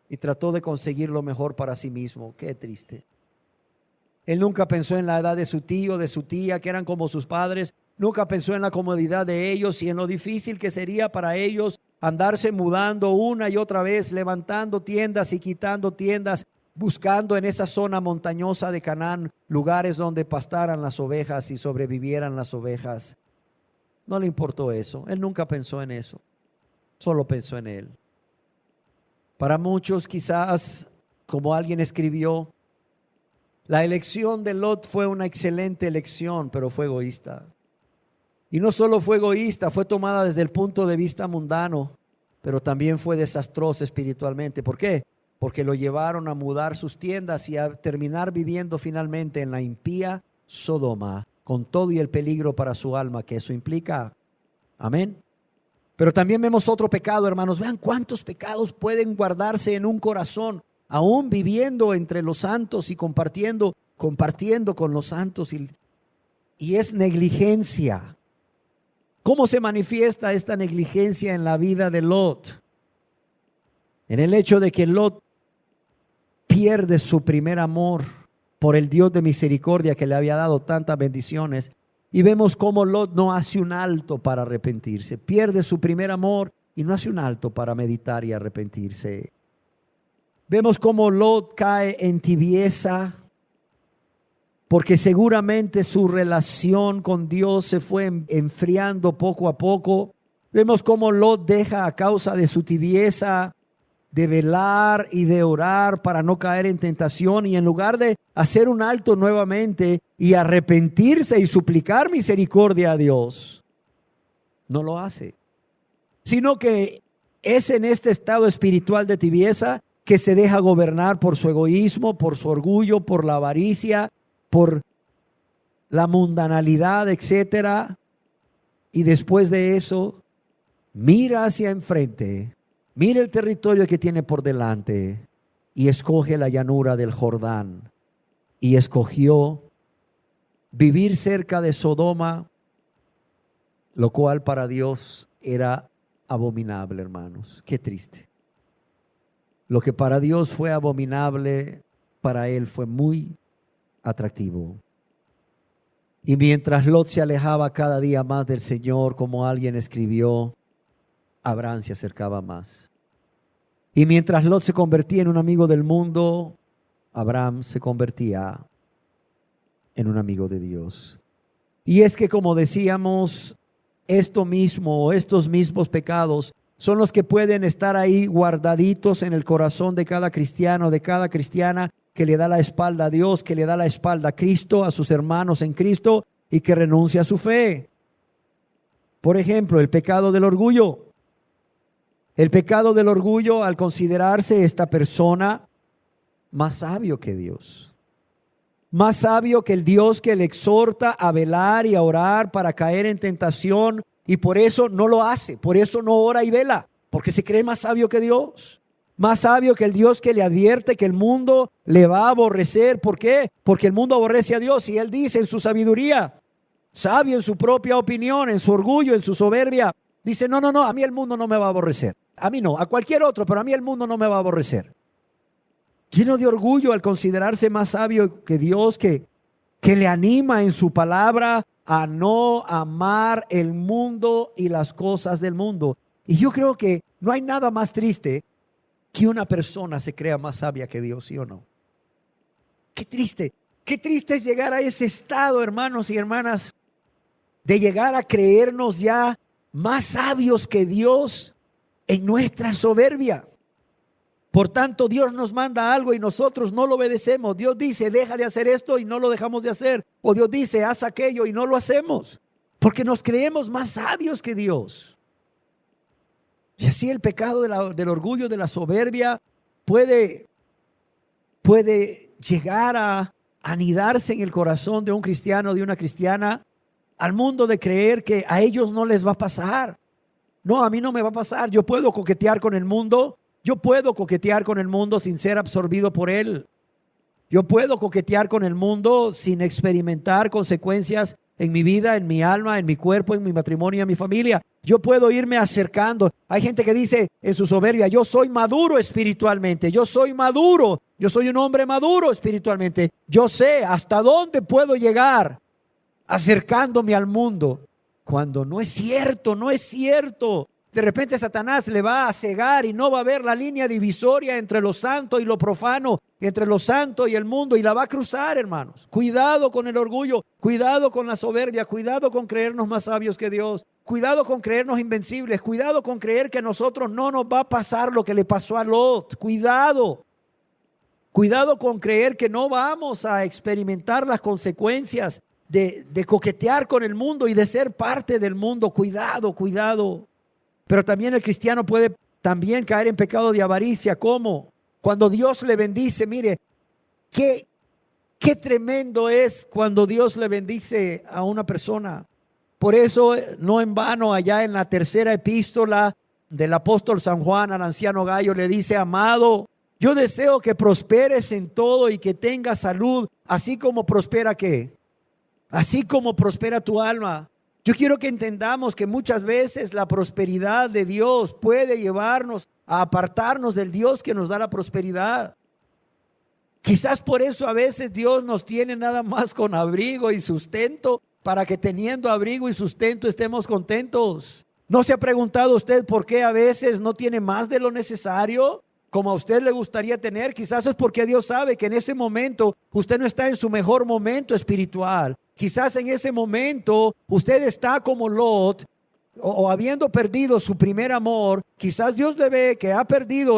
y trató de conseguir lo mejor para sí mismo. Qué triste. Él nunca pensó en la edad de su tío, de su tía, que eran como sus padres. Nunca pensó en la comodidad de ellos y en lo difícil que sería para ellos andarse mudando una y otra vez, levantando tiendas y quitando tiendas, buscando en esa zona montañosa de Canaán lugares donde pastaran las ovejas y sobrevivieran las ovejas. No le importó eso. Él nunca pensó en eso. Solo pensó en él. Para muchos quizás, como alguien escribió, la elección de Lot fue una excelente elección, pero fue egoísta. Y no solo fue egoísta, fue tomada desde el punto de vista mundano, pero también fue desastrosa espiritualmente. ¿Por qué? Porque lo llevaron a mudar sus tiendas y a terminar viviendo finalmente en la impía Sodoma, con todo y el peligro para su alma que eso implica. Amén. Pero también vemos otro pecado, hermanos. Vean cuántos pecados pueden guardarse en un corazón, aún viviendo entre los santos y compartiendo con los santos. Y es negligencia. ¿Cómo se manifiesta esta negligencia en la vida de Lot? En el hecho de que Lot pierde su primer amor por el Dios de misericordia que le había dado tantas bendiciones. Y vemos cómo Lot no hace un alto para arrepentirse. Pierde su primer amor y no hace un alto para meditar y arrepentirse. Vemos cómo Lot cae en tibieza, porque seguramente su relación con Dios se fue enfriando poco a poco. Vemos cómo Lot deja a causa de su tibieza de velar y de orar para no caer en tentación, y en lugar de hacer un alto nuevamente y arrepentirse y suplicar misericordia a Dios, no lo hace, sino que es en este estado espiritual de tibieza que se deja gobernar por su egoísmo, por su orgullo, por la avaricia, por la mundanalidad, etcétera. Y después de eso, mira hacia enfrente, mira el territorio que tiene por delante y escoge la llanura del Jordán. Y escogió vivir cerca de Sodoma, lo cual para Dios era abominable, hermanos. Qué triste. Lo que para Dios fue abominable, para él fue muy atractivo. Y mientras Lot se alejaba cada día más del Señor, como alguien escribió, Abraham se acercaba más. Y mientras Lot se convertía en un amigo del mundo, Abraham se convertía en un amigo de Dios. Y es que, como decíamos, estos mismos pecados son los que pueden estar ahí guardaditos en el corazón de cada cristiano, de cada cristiana que le da la espalda a Dios, que le da la espalda a Cristo, a sus hermanos en Cristo y que renuncia a su fe. Por ejemplo, el pecado del orgullo. El pecado del orgullo, al considerarse esta persona más sabio que Dios, más sabio que el Dios que le exhorta a velar y a orar para caer en tentación, y por eso no lo hace, por eso no ora y vela, porque se cree más sabio que Dios, más sabio que el Dios que le advierte que el mundo le va a aborrecer. ¿Por qué? Porque el mundo aborrece a Dios, y él dice en su sabiduría, sabio en su propia opinión, en su orgullo, en su soberbia, dice, no, a mí el mundo no me va a aborrecer, a mí no, a cualquier otro, pero a mí el mundo no me va a aborrecer. Lleno de orgullo al considerarse más sabio que Dios, que le anima en su palabra a no amar el mundo y las cosas del mundo. Y yo creo que no hay nada más triste que una persona se crea más sabia que Dios, ¿sí o no? Qué triste es llegar a ese estado, hermanos y hermanas, de llegar a creernos ya más sabios que Dios en nuestra soberbia. Por tanto, Dios nos manda algo y nosotros no lo obedecemos. Dios dice, deja de hacer esto y no lo dejamos de hacer. O Dios dice, haz aquello y no lo hacemos. Porque nos creemos más sabios que Dios. Y así el pecado del orgullo, de la soberbia, puede llegar a anidarse en el corazón de un cristiano, de una cristiana, al mundo de creer que a ellos no les va a pasar. No, a mí no me va a pasar. Yo puedo coquetear con el mundo. Yo puedo coquetear con el mundo sin ser absorbido por él. Yo puedo coquetear con el mundo sin experimentar consecuencias en mi vida, en mi alma, en mi cuerpo, en mi matrimonio, en mi familia. Yo puedo irme acercando. Hay gente que dice en su soberbia, yo soy maduro espiritualmente, yo soy maduro, yo soy un hombre maduro espiritualmente. Yo sé hasta dónde puedo llegar acercándome al mundo. Cuando no es cierto, no es cierto. De repente Satanás le va a cegar y no va a ver la línea divisoria entre lo santo y lo profano, entre lo santo y el mundo, y la va a cruzar, hermanos. Cuidado con el orgullo, cuidado con la soberbia, cuidado con creernos más sabios que Dios, cuidado con creernos invencibles, cuidado con creer que a nosotros no nos va a pasar lo que le pasó a Lot. Cuidado con creer que no vamos a experimentar las consecuencias de coquetear con el mundo y de ser parte del mundo. Cuidado. Pero también el cristiano puede también caer en pecado de avaricia. ¿Cómo? Cuando Dios le bendice, mire, qué tremendo es cuando Dios le bendice a una persona. Por eso, no en vano, allá en la tercera epístola del apóstol San Juan al anciano Gallo le dice, amado, yo deseo que prosperes en todo y que tengas salud, así como prospera ¿qué? Así como prospera tu alma. Yo quiero que entendamos que muchas veces la prosperidad de Dios puede llevarnos a apartarnos del Dios que nos da la prosperidad. Quizás por eso a veces Dios nos tiene nada más con abrigo y sustento, para que teniendo abrigo y sustento estemos contentos. ¿No se ha preguntado usted por qué a veces no tiene más de lo necesario como a usted le gustaría tener? Quizás es porque Dios sabe que en ese momento usted no está en su mejor momento espiritual. Quizás en ese momento usted está como Lot, o habiendo perdido su primer amor. Quizás Dios le ve que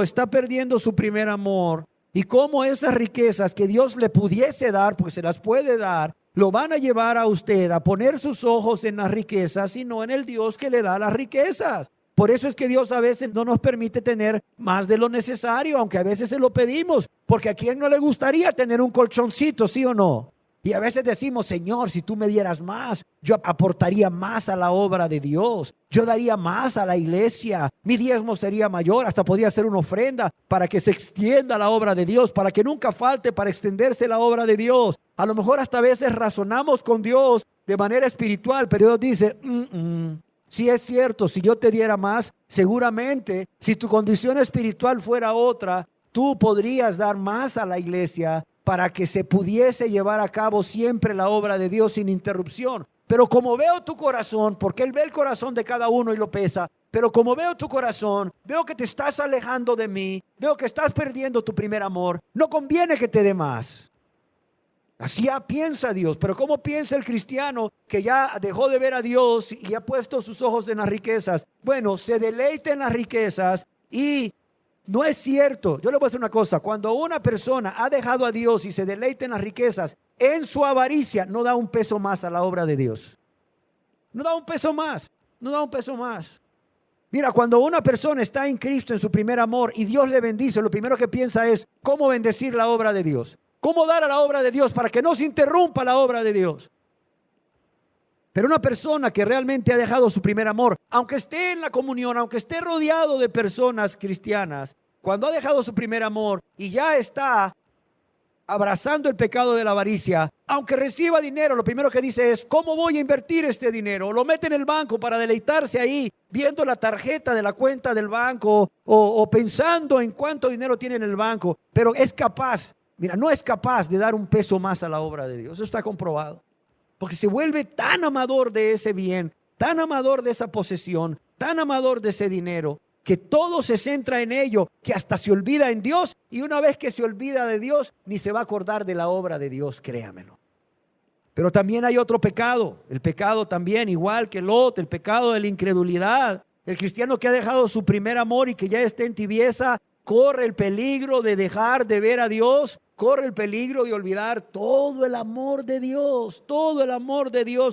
está perdiendo su primer amor. Y cómo esas riquezas que Dios le pudiese dar, porque se las puede dar, lo van a llevar a usted a poner sus ojos en las riquezas y no en el Dios que le da las riquezas. Por eso es que Dios a veces no nos permite tener más de lo necesario, aunque a veces se lo pedimos, porque a quién no le gustaría tener un colchoncito, ¿sí o no? Y a veces decimos, Señor, si tú me dieras más, yo aportaría más a la obra de Dios, yo daría más a la iglesia, mi diezmo sería mayor, hasta podría ser una ofrenda para que se extienda la obra de Dios, para que nunca falte para extenderse la obra de Dios. A lo mejor hasta a veces razonamos con Dios de manera espiritual, pero Dios dice, si es cierto, si yo te diera más, seguramente, si tu condición espiritual fuera otra, tú podrías dar más a la iglesia para que se pudiese llevar a cabo siempre la obra de Dios sin interrupción. Pero como veo tu corazón, porque Él ve el corazón de cada uno y lo pesa, pero como veo tu corazón, veo que te estás alejando de mí, veo que estás perdiendo tu primer amor, no conviene que te dé más. Así piensa Dios. Pero ¿cómo piensa el cristiano que ya dejó de ver a Dios y ha puesto sus ojos en las riquezas? Bueno, se deleita en las riquezas y no es cierto. Yo le voy a decir una cosa. Cuando una persona ha dejado a Dios y se deleita en las riquezas, en su avaricia no da un peso más a la obra de Dios. No da un peso más. No da un peso más. Mira, cuando una persona está en Cristo, en su primer amor, y Dios le bendice, lo primero que piensa es cómo bendecir la obra de Dios. Cómo dar a la obra de Dios para que no se interrumpa la obra de Dios. Pero una persona que realmente ha dejado su primer amor, aunque esté en la comunión, aunque esté rodeado de personas cristianas, cuando ha dejado su primer amor y ya está abrazando el pecado de la avaricia, aunque reciba dinero, lo primero que dice es, ¿cómo voy a invertir este dinero? Lo mete en el banco para deleitarse ahí, viendo la tarjeta de la cuenta del banco o pensando en cuánto dinero tiene en el banco, pero es capaz, mira, no es capaz de dar un peso más a la obra de Dios. Eso está comprobado. Porque se vuelve tan amador de ese bien, tan amador de esa posesión, tan amador de ese dinero, que todo se centra en ello, que hasta se olvida en Dios, y una vez que se olvida de Dios, ni se va a acordar de la obra de Dios, créamelo. Pero también hay otro pecado, el pecado también, igual que Lot, el pecado de la incredulidad. El cristiano que ha dejado su primer amor y que ya está en tibieza, corre el peligro de dejar de ver a Dios, corre el peligro de olvidar todo el amor de Dios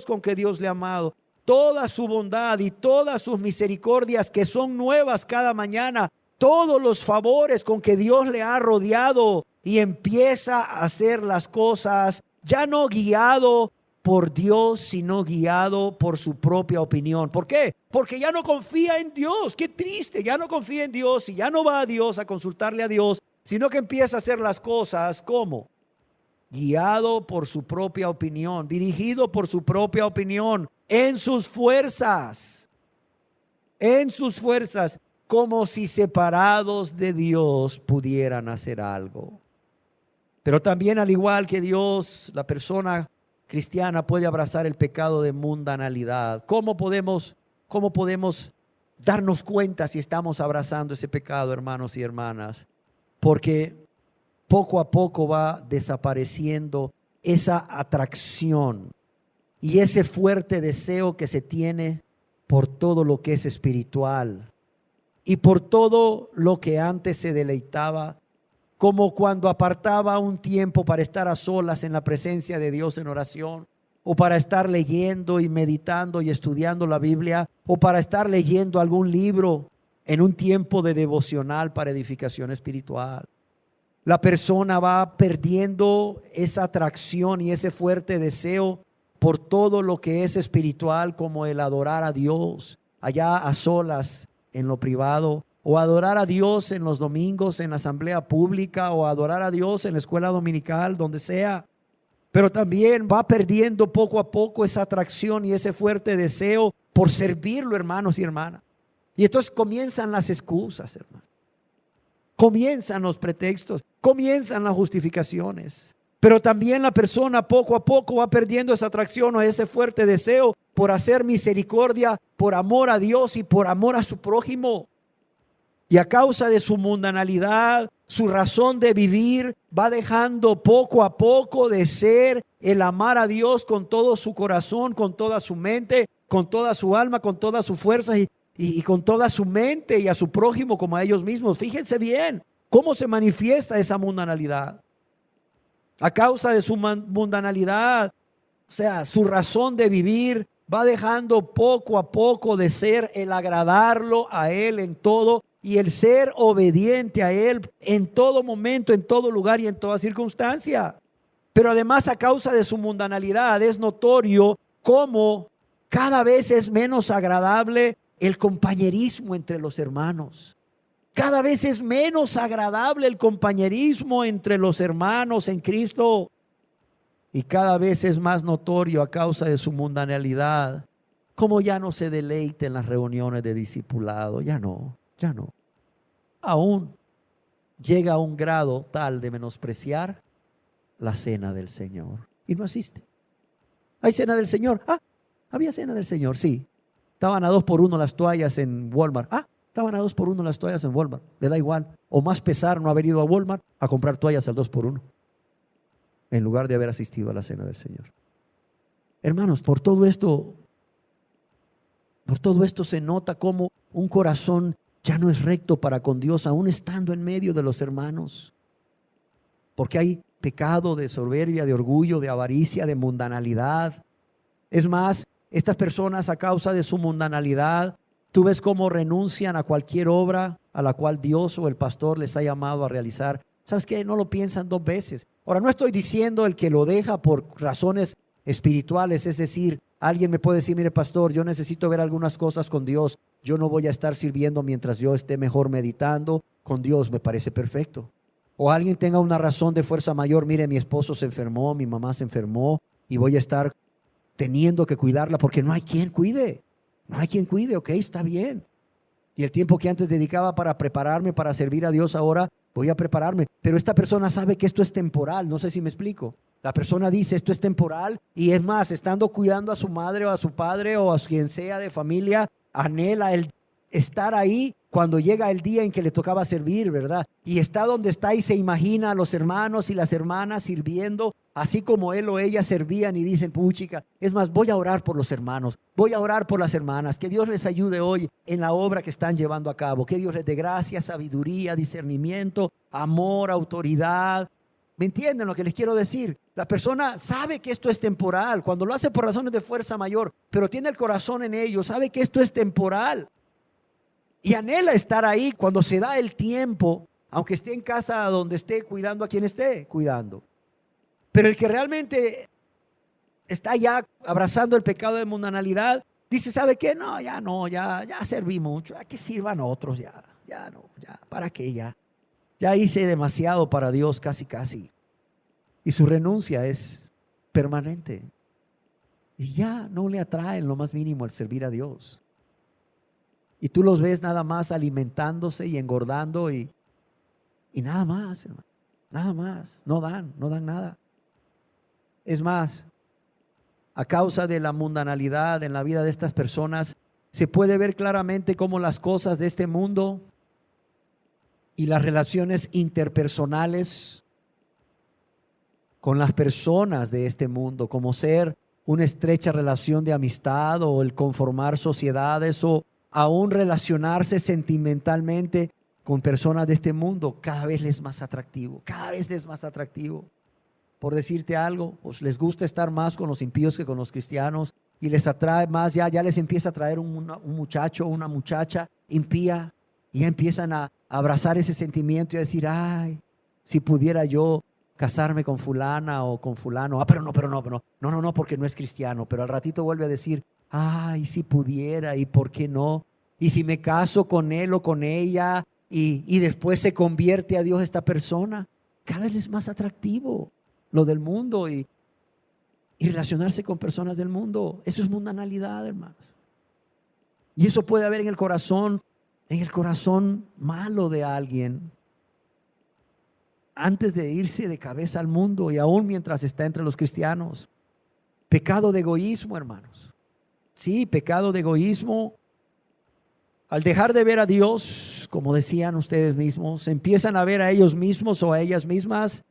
con que Dios le ha amado. Toda su bondad y todas sus misericordias que son nuevas cada mañana, todos los favores con que Dios le ha rodeado, y empieza a hacer las cosas ya no guiado por Dios, sino guiado por su propia opinión. ¿Por qué? Porque ya no confía en Dios. Qué triste, ya no confía en Dios y ya no va a Dios a consultarle a Dios, sino que empieza a hacer las cosas ¿cómo? Guiado por su propia opinión, dirigido por su propia opinión, en sus fuerzas, como si separados de Dios pudieran hacer algo. Pero también, al igual que Dios, la persona cristiana puede abrazar el pecado de mundanalidad. ¿Cómo podemos darnos cuenta si estamos abrazando ese pecado, hermanos y hermanas? Porque poco a poco va desapareciendo esa atracción y ese fuerte deseo que se tiene por todo lo que es espiritual y por todo lo que antes se deleitaba, como cuando apartaba un tiempo para estar a solas en la presencia de Dios en oración, o para estar leyendo y meditando y estudiando la Biblia, o para estar leyendo algún libro en un tiempo de devocional para edificación espiritual. La persona va perdiendo esa atracción y ese fuerte deseo por todo lo que es espiritual, como el adorar a Dios allá a solas en lo privado, o adorar a Dios en los domingos en la asamblea pública, o adorar a Dios en la escuela dominical, donde sea. Pero también va perdiendo poco a poco esa atracción y ese fuerte deseo por servirlo, hermanos y hermanas. Y entonces comienzan las excusas, hermanos. Comienzan los pretextos, comienzan las justificaciones. Pero también la persona poco a poco va perdiendo esa atracción o ese fuerte deseo por hacer misericordia, por amor a Dios y por amor a su prójimo. Y a causa de su mundanalidad, su razón de vivir va dejando poco a poco de ser el amar a Dios con todo su corazón, con toda su mente, con toda su alma, con todas sus fuerzas y con toda su mente, y a su prójimo como a ellos mismos. Fíjense bien cómo se manifiesta esa mundanalidad. A causa de su mundanalidad, o sea, su razón de vivir va dejando poco a poco de ser el agradarlo a Él en todo y el ser obediente a Él en todo momento, en todo lugar y en toda circunstancia. Pero además, a causa de su mundanalidad, es notorio cómo cada vez es menos agradable el compañerismo entre los hermanos. Cada vez es menos agradable el compañerismo entre los hermanos en Cristo. Y cada vez es más notorio, a causa de su mundanalidad, cómo ya no se deleita en las reuniones de discipulado. Ya no. Aún llega a un grado tal de menospreciar la cena del Señor. Y no asiste. ¿Hay cena del Señor? Había cena del Señor, sí. Estaban a 2 por 1 las toallas en Walmart. Estaban a 2 por 1 las toallas en Walmart. Le da igual. O más pesar no haber ido a Walmart a comprar toallas al 2 por 1. en lugar de haber asistido a la cena del Señor. Hermanos, por todo esto se nota cómo un corazón ya no es recto para con Dios, aún estando en medio de los hermanos. Porque hay pecado de soberbia, de orgullo, de avaricia, de mundanalidad. Es más, estas personas, a causa de su mundanalidad, tú ves cómo renuncian a cualquier obra a la cual Dios o el pastor les ha llamado a realizar. ¿Sabes qué? No lo piensan dos veces. Ahora, no estoy diciendo el que lo deja por razones espirituales, es decir, alguien me puede decir, mire pastor, yo necesito ver algunas cosas con Dios, yo no voy a estar sirviendo mientras yo esté mejor meditando con Dios, me parece perfecto. O alguien tenga una razón de fuerza mayor, mire, mi esposo se enfermó, mi mamá se enfermó y voy a estar teniendo que cuidarla porque no hay quien cuide, ok, está bien. Y el tiempo que antes dedicaba para prepararme, para servir a Dios, ahora voy a prepararme. Pero esta persona sabe que esto es temporal, no sé si me explico. La persona dice esto es temporal y es más, estando cuidando a su madre o a su padre o a quien sea de familia, anhela el estar ahí cuando llega el día en que le tocaba servir, ¿verdad? Y está donde está y se imagina a los hermanos y las hermanas sirviendo, así como él o ella servían y dicen, puchica, es más, voy a orar por los hermanos, voy a orar por las hermanas, que Dios les ayude hoy en la obra que están llevando a cabo, que Dios les dé gracia, sabiduría, discernimiento, amor, autoridad. ¿Me entienden lo que les quiero decir? La persona sabe que esto es temporal, cuando lo hace por razones de fuerza mayor, pero tiene el corazón en ello, sabe que esto es temporal. Y anhela estar ahí cuando se da el tiempo, aunque esté en casa donde esté cuidando a quien esté cuidando. Pero el que realmente está ya abrazando el pecado de mundanalidad, dice, ¿sabe qué? No, ya serví mucho, a que sirvan otros, ya, ¿para qué ya? Ya hice demasiado para Dios, casi. Y su renuncia es permanente. Y ya no le atrae en lo más mínimo el servir a Dios. Y tú los ves nada más alimentándose y engordando y nada más, hermano, nada más. No dan nada. Es más, a causa de la mundanalidad en la vida de estas personas, se puede ver claramente cómo las cosas de este mundo y las relaciones interpersonales con las personas de este mundo, como ser una estrecha relación de amistad o el conformar sociedades o aún relacionarse sentimentalmente con personas de este mundo, cada vez les es más atractivo, Por decirte algo, pues les gusta estar más con los impíos que con los cristianos y les atrae más, ya les empieza a traer un muchacho o una muchacha impía y ya empiezan a abrazar ese sentimiento y a decir, ay, si pudiera yo casarme con fulana o con fulano, pero no, porque no es cristiano, pero al ratito vuelve a decir, ay, si pudiera y por qué no, y si me caso con él o con ella y después se convierte a Dios esta persona, cada vez es más atractivo lo del mundo y relacionarse con personas del mundo. Eso es mundanalidad, hermanos. Y eso puede haber en el corazón malo de alguien antes de irse de cabeza al mundo y aún mientras está entre los cristianos. Pecado de egoísmo, hermanos. Sí, pecado de egoísmo. Al dejar de ver a Dios, como decían ustedes mismos, empiezan a ver a ellos mismos o a ellas mismas.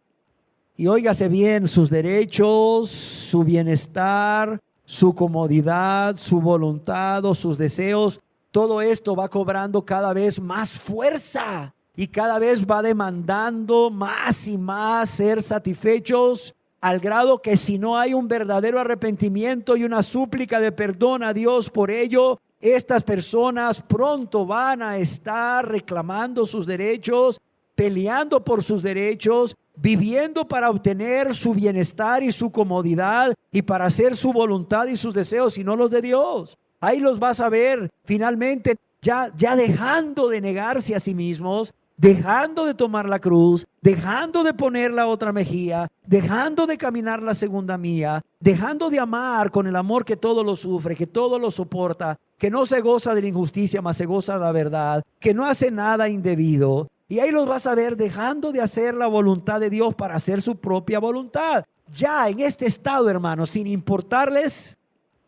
Y óigase bien, sus derechos, su bienestar, su comodidad, su voluntad o sus deseos, todo esto va cobrando cada vez más fuerza y cada vez va demandando más y más ser satisfechos, al grado que si no hay un verdadero arrepentimiento y una súplica de perdón a Dios por ello, estas personas pronto van a estar reclamando sus derechos, peleando por sus derechos, viviendo para obtener su bienestar y su comodidad y para hacer su voluntad y sus deseos y no los de Dios. Ahí los vas a ver finalmente ya dejando de negarse a sí mismos, dejando de tomar la cruz, dejando de poner la otra mejilla, dejando de caminar la segunda milla, dejando de amar con el amor que todo lo sufre, que todo lo soporta, que no se goza de la injusticia, mas se goza de la verdad, que no hace nada indebido. Y ahí los vas a ver dejando de hacer la voluntad de Dios para hacer su propia voluntad. Ya en este estado, hermanos, sin importarles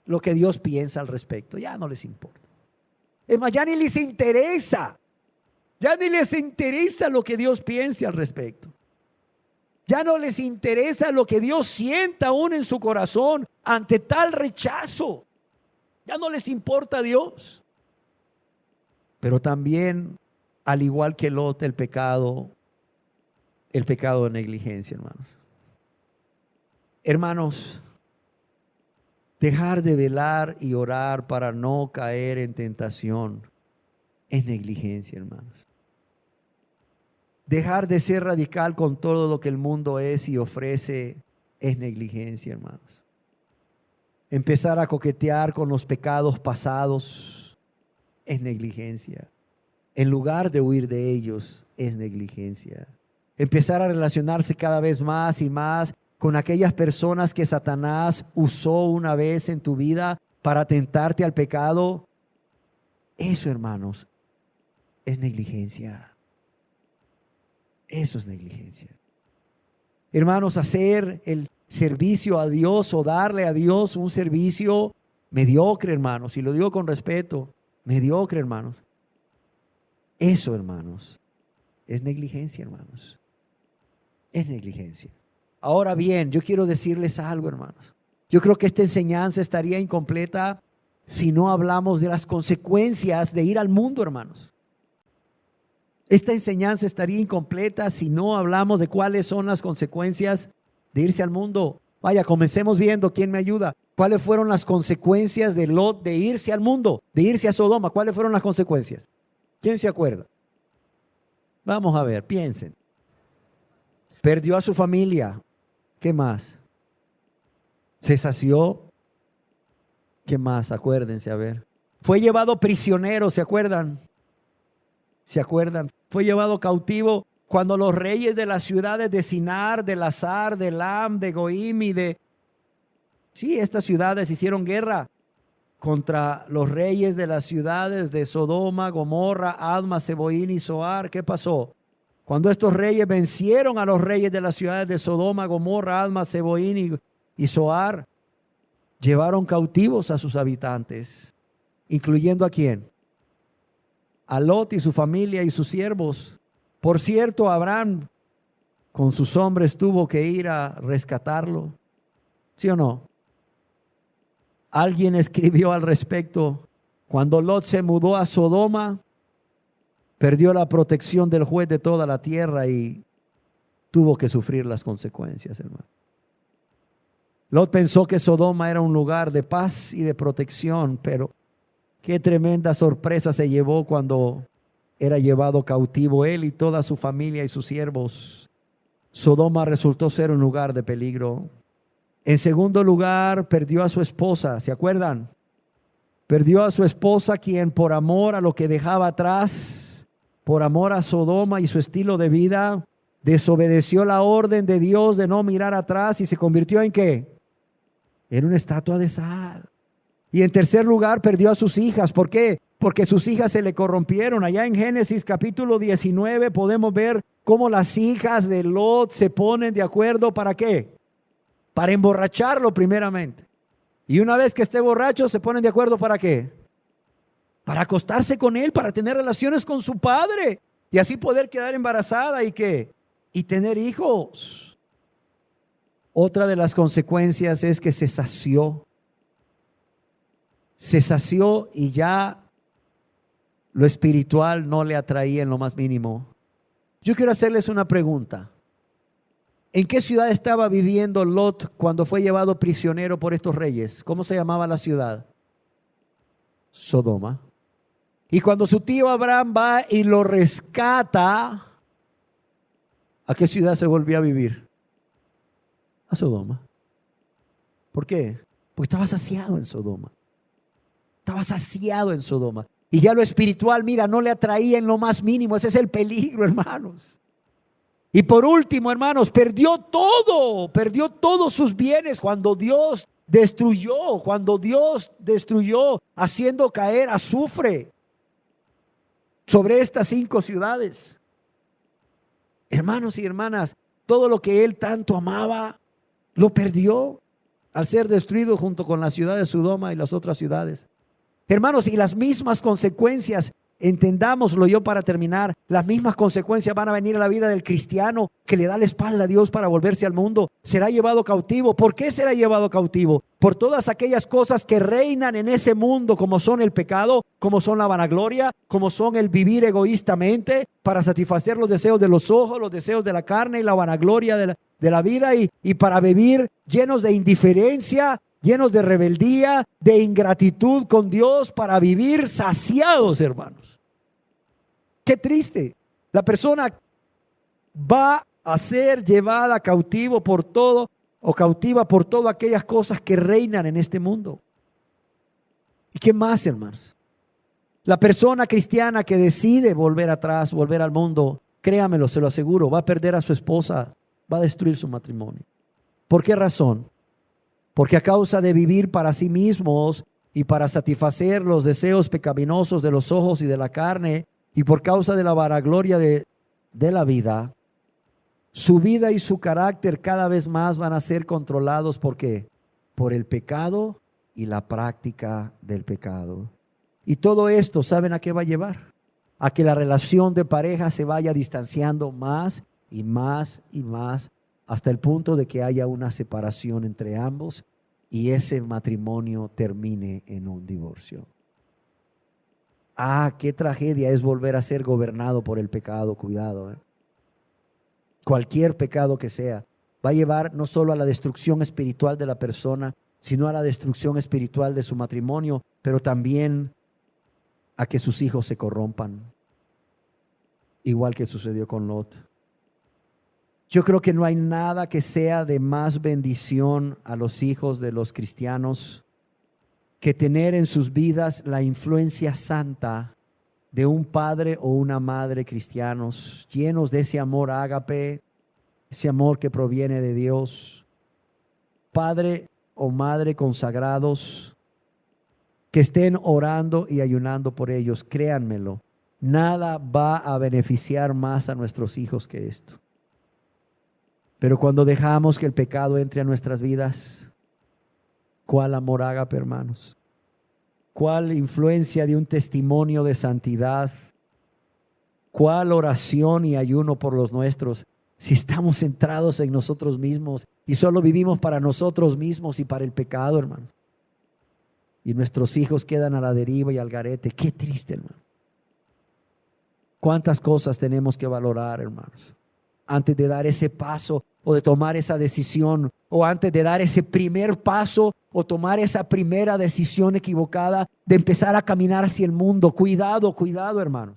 lo que Dios piensa al respecto. Ya no les importa. Es más, ya ni les interesa. Ya ni les interesa lo que Dios piense al respecto. Ya no les interesa lo que Dios sienta aún en su corazón ante tal rechazo. Ya no les importa a Dios. Pero también, al igual que Lot, el pecado de negligencia, hermanos. Hermanos, dejar de velar y orar para no caer en tentación es negligencia, hermanos. Dejar de ser radical con todo lo que el mundo es y ofrece es negligencia, hermanos. Empezar a coquetear con los pecados pasados es negligencia. En lugar de huir de ellos, es negligencia. Empezar a relacionarse cada vez más y más con aquellas personas que Satanás usó una vez en tu vida para tentarte al pecado, eso, hermanos, es negligencia. Eso es negligencia. Hermanos, hacer el servicio a Dios o darle a Dios un servicio mediocre, hermanos, y lo digo con respeto, mediocre, hermanos. Eso, hermanos, es negligencia, hermanos. Es negligencia. Ahora bien, yo quiero decirles algo, hermanos. Yo creo que esta enseñanza estaría incompleta si no hablamos de las consecuencias de ir al mundo, hermanos. Esta enseñanza estaría incompleta si no hablamos de cuáles son las consecuencias de irse al mundo. Vaya, comencemos viendo. ¿Quién me ayuda? ¿Cuáles fueron las consecuencias de Lot de irse al mundo, de irse a Sodoma? ¿Cuáles fueron las consecuencias? ¿Quién se acuerda? Vamos a ver, piensen. Perdió a su familia. ¿Qué más? Se sació. ¿Qué más? Acuérdense, a ver. Fue llevado prisionero, ¿se acuerdan? ¿Se acuerdan? Fue llevado cautivo cuando los reyes de las ciudades de Sinar, de Lazar, de Elam, de Goim y de... Sí, estas ciudades hicieron guerra contra los reyes de las ciudades de Sodoma, Gomorra, Adma, Seboín y Zoar. ¿Qué pasó? Cuando estos reyes vencieron a los reyes de las ciudades de Sodoma, Gomorra, Adma, Seboín y Zoar, llevaron cautivos a sus habitantes, incluyendo ¿a quién? A Lot y su familia y sus siervos. Por cierto, Abraham con sus hombres tuvo que ir a rescatarlo. ¿Sí o no? Alguien escribió al respecto. Cuando Lot se mudó a Sodoma, perdió la protección del juez de toda la tierra y tuvo que sufrir las consecuencias, hermano. Lot pensó que Sodoma era un lugar de paz y de protección, pero qué tremenda sorpresa se llevó cuando era llevado cautivo él y toda su familia y sus siervos. Sodoma resultó ser un lugar de peligro. En segundo lugar, perdió a su esposa, ¿se acuerdan? Perdió a su esposa, quien por amor a lo que dejaba atrás, por amor a Sodoma y su estilo de vida, desobedeció la orden de Dios de no mirar atrás y se convirtió ¿en qué? En una estatua de sal. Y en tercer lugar, perdió a sus hijas. ¿Por qué? Porque sus hijas se le corrompieron. Allá en Génesis capítulo 19 podemos ver cómo las hijas de Lot se ponen de acuerdo. ¿Para qué? Para emborracharlo primeramente. Y una vez que esté borracho, se ponen de acuerdo ¿para qué? Para acostarse con él, para tener relaciones con su padre. Y así poder quedar embarazada y ¿qué? Y tener hijos. Otra de las consecuencias es que se sació. Se sació y ya lo espiritual no le atraía en lo más mínimo. Yo quiero hacerles una pregunta. ¿En qué ciudad estaba viviendo Lot cuando fue llevado prisionero por estos reyes? ¿Cómo se llamaba la ciudad? Sodoma. Y cuando su tío Abraham va y lo rescata, ¿a qué ciudad se volvió a vivir? A Sodoma. ¿Por qué? Porque estaba saciado en Sodoma. Estaba saciado en Sodoma. Y ya lo espiritual, mira, no le atraía en lo más mínimo. Ese es el peligro, hermanos. Y por último, hermanos, perdió todos sus bienes cuando Dios destruyó haciendo caer azufre sobre estas 5 ciudades. Hermanos y hermanas, todo lo que él tanto amaba, lo perdió al ser destruido junto con la ciudad de Sodoma y las otras ciudades. Hermanos, y las mismas consecuencias Entendámoslo, yo para terminar, las mismas consecuencias van a venir a la vida del cristiano que le da la espalda a Dios para volverse al mundo. Será llevado cautivo. ¿Por qué será llevado cautivo? Por todas aquellas cosas que reinan en ese mundo, como son el pecado, como son la vanagloria, como son el vivir egoístamente para satisfacer los deseos de los ojos, los deseos de la carne y la vanagloria de la vida, y para vivir llenos de indiferencia, llenos de rebeldía, de ingratitud con Dios, para vivir saciados, hermanos. Qué triste. La persona va a ser llevada cautivo por todo, o cautiva por todas aquellas cosas que reinan en este mundo. ¿Y qué más, hermanos? La persona cristiana que decide volver atrás, volver al mundo, créamelo, se lo aseguro, va a perder a su esposa, va a destruir su matrimonio. ¿Por qué razón? Porque a causa de vivir para sí mismos y para satisfacer los deseos pecaminosos de los ojos y de la carne, y por causa de la vanagloria de la vida, su vida y su carácter cada vez más van a ser controlados. ¿Por qué? Por el pecado y la práctica del pecado. Y todo esto, ¿saben a qué va a llevar? A que la relación de pareja se vaya distanciando más y más y más, hasta el punto de que haya una separación entre ambos y ese matrimonio termine en un divorcio. Qué tragedia es volver a ser gobernado por el pecado. Cuidado, Cualquier pecado que sea va a llevar no solo a la destrucción espiritual de la persona, sino a la destrucción espiritual de su matrimonio, pero también a que sus hijos se corrompan, igual que sucedió con Lot. Yo creo que no hay nada que sea de más bendición a los hijos de los cristianos que tener en sus vidas la influencia santa de un padre o una madre cristianos, llenos de ese amor ágape, ese amor que proviene de Dios. Padre o madre consagrados, que estén orando y ayunando por ellos. Créanmelo, nada va a beneficiar más a nuestros hijos que esto. Pero cuando dejamos que el pecado entre a nuestras vidas, ¿cuál amor ágape, hermanos? ¿Cuál influencia de un testimonio de santidad? ¿Cuál oración y ayuno por los nuestros? Si estamos centrados en nosotros mismos y solo vivimos para nosotros mismos y para el pecado, hermanos. Y nuestros hijos quedan a la deriva y al garete. Qué triste, hermano. ¿Cuántas cosas tenemos que valorar, hermanos, antes de dar ese paso o de tomar esa decisión, o antes de dar ese primer paso o tomar esa primera decisión equivocada de empezar a caminar hacia el mundo? Cuidado, cuidado, hermanos.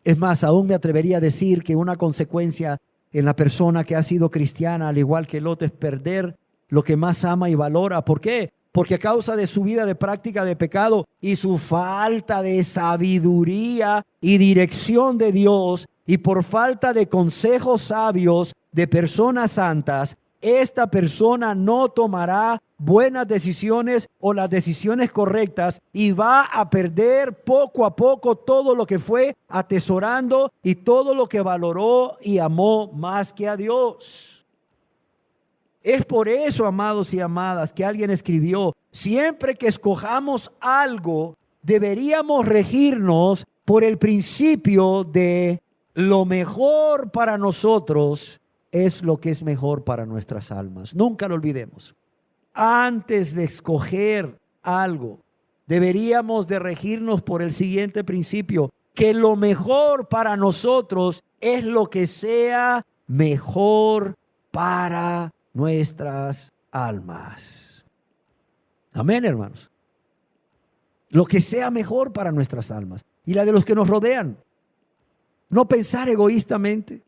Es más, aún me atrevería a decir que una consecuencia en la persona que ha sido cristiana, al igual que Lot, es perder lo que más ama y valora. ¿Por qué? Porque a causa de su vida de práctica de pecado y su falta de sabiduría y dirección de Dios, y por falta de consejos sabios de personas santas, esta persona no tomará buenas decisiones o las decisiones correctas, y va a perder poco a poco todo lo que fue atesorando y todo lo que valoró y amó más que a Dios. Es por eso, amados y amadas, que alguien escribió: siempre que escojamos algo, deberíamos regirnos por el principio de lo mejor para nosotros es lo que es mejor para nuestras almas. Nunca lo olvidemos. Antes de escoger algo, deberíamos de regirnos por el siguiente principio: que lo mejor para nosotros es lo que sea mejor para nuestras almas. Amén, hermanos. Lo que sea mejor para nuestras almas y la de los que nos rodean. No pensar egoístamente.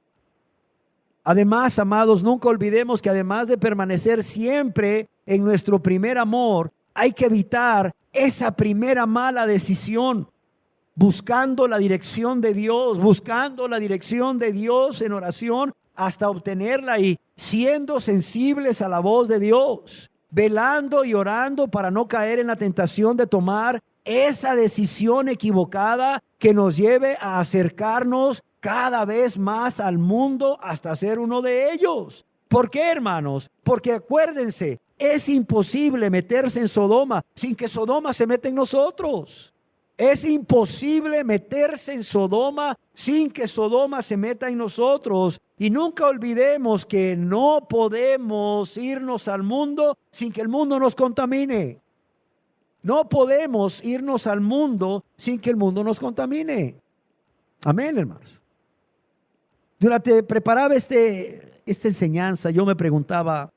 Además, amados, nunca olvidemos que además de permanecer siempre en nuestro primer amor, hay que evitar esa primera mala decisión, buscando la dirección de Dios, buscando la dirección de Dios en oración hasta obtenerla, y siendo sensibles a la voz de Dios, velando y orando para no caer en la tentación de tomar esa decisión equivocada que nos lleve a acercarnos cada vez más al mundo hasta ser uno de ellos. ¿Por qué, hermanos? Porque acuérdense, es imposible meterse en Sodoma sin que Sodoma se meta en nosotros. Es imposible meterse en Sodoma sin que Sodoma se meta en nosotros. Y nunca olvidemos que no podemos irnos al mundo sin que el mundo nos contamine. No podemos irnos al mundo sin que el mundo nos contamine. Amén, hermanos. Durante preparaba esta enseñanza, yo me preguntaba,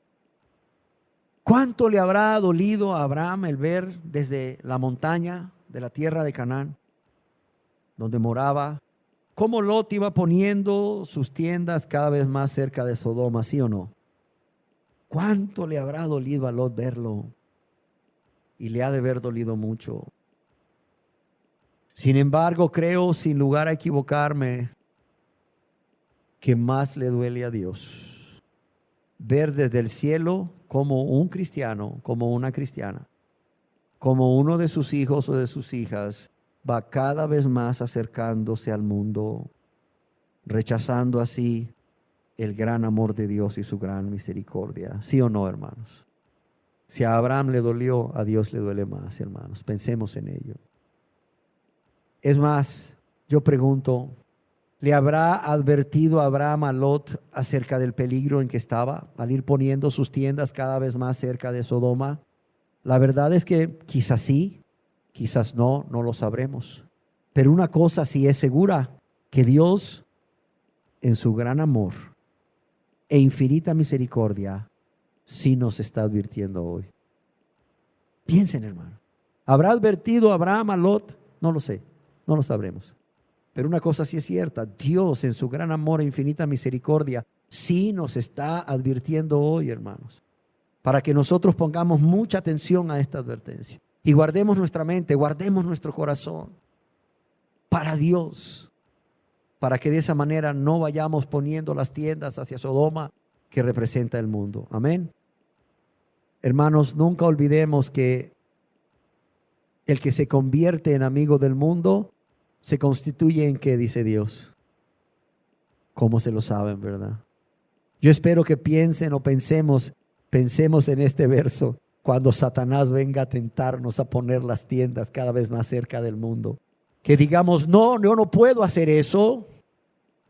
¿cuánto le habrá dolido a Abraham el ver desde la montaña de la tierra de Canaán, donde moraba, cómo Lot iba poniendo sus tiendas cada vez más cerca de Sodoma, sí o no? ¿Cuánto le habrá dolido a Lot verlo? Y le ha de haber dolido mucho. Sin embargo, creo, sin lugar a equivocarme, que más le duele a Dios ver desde el cielo como un cristiano, como una cristiana, como uno de sus hijos o de sus hijas va cada vez más acercándose al mundo, rechazando así el gran amor de Dios y su gran misericordia. ¿Sí o no, hermanos? Si a Abraham le dolió, a Dios le duele más, hermanos. Pensemos en ello. Es más, yo pregunto, ¿le habrá advertido Abraham a Lot acerca del peligro en que estaba al ir poniendo sus tiendas cada vez más cerca de Sodoma? La verdad es que quizás sí, quizás no, no lo sabremos. Pero una cosa sí es segura, que Dios, en su gran amor e infinita misericordia, sí nos está advirtiendo hoy. Piensen, hermano. ¿Habrá advertido Abraham a Lot? No lo sé, no lo sabremos. Pero una cosa sí es cierta, Dios en su gran amor e infinita misericordia sí nos está advirtiendo hoy, hermanos, para que nosotros pongamos mucha atención a esta advertencia y guardemos nuestra mente, guardemos nuestro corazón para Dios, para que de esa manera no vayamos poniendo las tiendas hacia Sodoma que representa el mundo. Amén. Hermanos, nunca olvidemos que el que se convierte en amigo del mundo se constituye en ¿qué dice Dios? ¿Cómo se lo saben, verdad? Yo espero que piensen o pensemos en este verso cuando Satanás venga a tentarnos a poner las tiendas cada vez más cerca del mundo. Que digamos, no, yo no puedo hacer eso.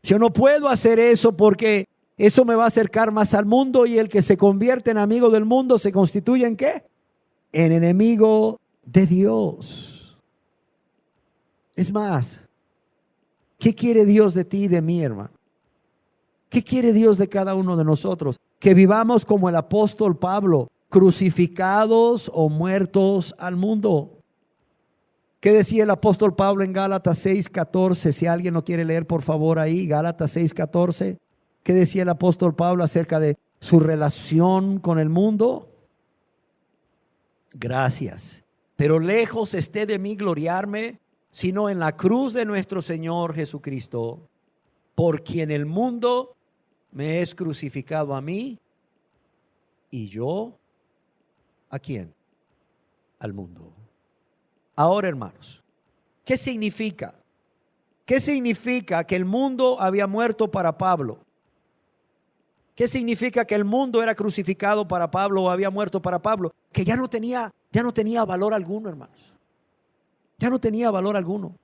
Yo no puedo hacer eso porque eso me va a acercar más al mundo, y el que se convierte en amigo del mundo se constituye ¿en qué? En enemigo de Dios. Es más, ¿qué quiere Dios de ti y de mí, hermano? ¿Qué quiere Dios de cada uno de nosotros? Que vivamos como el apóstol Pablo, crucificados o muertos al mundo. ¿Qué decía el apóstol Pablo en Gálatas 6:14? Si alguien lo quiere leer, por favor, ahí, Gálatas 6:14. ¿Qué decía el apóstol Pablo acerca de su relación con el mundo? Gracias. Pero lejos esté de mí gloriarme, sino en la cruz de nuestro Señor Jesucristo, por quien el mundo me es crucificado a mí, y yo, ¿a quién? Al mundo. Ahora, hermanos, ¿qué significa? ¿Qué significa que el mundo había muerto para Pablo? ¿Qué significa que el mundo era crucificado para Pablo o había muerto para Pablo? Que ya no tenía valor alguno, hermanos. Ya no tenía valor alguno.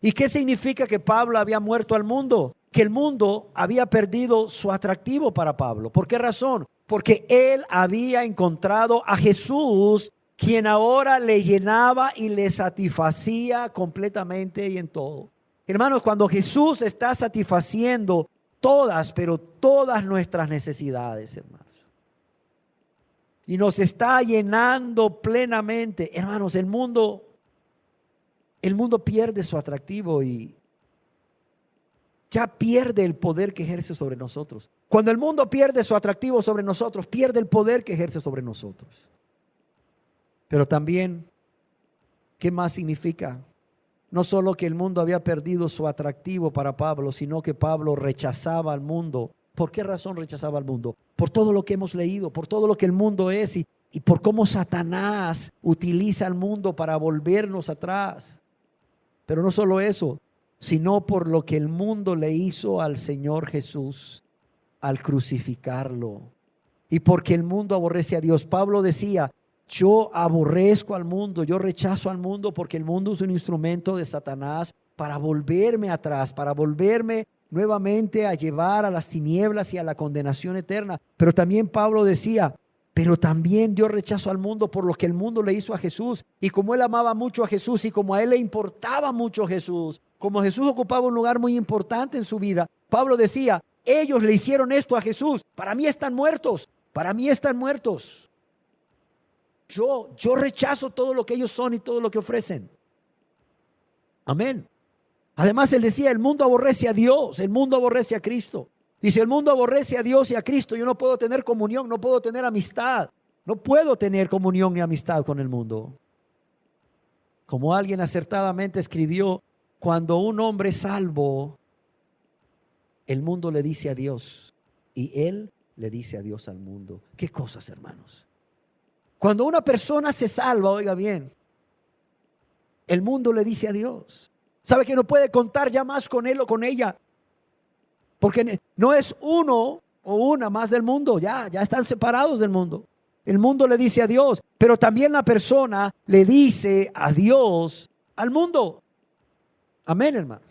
¿Y qué significa que Pablo había muerto al mundo? Que el mundo había perdido su atractivo para Pablo. ¿Por qué razón? Porque él había encontrado a Jesús, quien ahora le llenaba y le satisfacía completamente y en todo. Hermanos, cuando Jesús está satisfaciendo todas, pero todas nuestras necesidades, hermanos, y nos está llenando plenamente, hermanos, el mundo pierde su atractivo y ya pierde el poder que ejerce sobre nosotros. Cuando el mundo pierde su atractivo sobre nosotros, pierde el poder que ejerce sobre nosotros. Pero también, ¿qué más significa? No solo que el mundo había perdido su atractivo para Pablo, sino que Pablo rechazaba al mundo. ¿Por qué razón rechazaba al mundo? Por todo lo que hemos leído, por todo lo que el mundo es y por cómo Satanás utiliza al mundo para volvernos atrás. Pero no solo eso, sino por lo que el mundo le hizo al Señor Jesús al crucificarlo. Y porque el mundo aborrece a Dios. Pablo decía, Yo aborrezco al mundo, yo rechazo al mundo porque el mundo es un instrumento de Satanás para volverme atrás, para volverme nuevamente a llevar a las tinieblas y a la condenación eterna. Pero también Pablo decía, pero también yo rechazo al mundo por lo que el mundo le hizo a Jesús. Y como él amaba mucho a Jesús y como a él le importaba mucho Jesús, como Jesús ocupaba un lugar muy importante en su vida, Pablo decía, ellos le hicieron esto a Jesús, para mí están muertos, para mí están muertos. Yo rechazo todo lo que ellos son y todo lo que ofrecen. Amén. Además él decía, el mundo aborrece a Dios, el mundo aborrece a Cristo. Y si el mundo aborrece a Dios y a Cristo, yo no puedo tener comunión, no puedo tener amistad. No puedo tener comunión ni amistad con el mundo. Como alguien acertadamente escribió, cuando un hombre es salvo, el mundo le dice adiós y él le dice adiós al mundo. ¿Qué cosas, hermanos? Cuando una persona se salva, oiga bien, el mundo le dice adiós. Sabe que no puede contar ya más con él o con ella, porque no es uno o una más del mundo, ya están separados del mundo. El mundo le dice adiós, pero también la persona le dice adiós al mundo. Amén, hermano.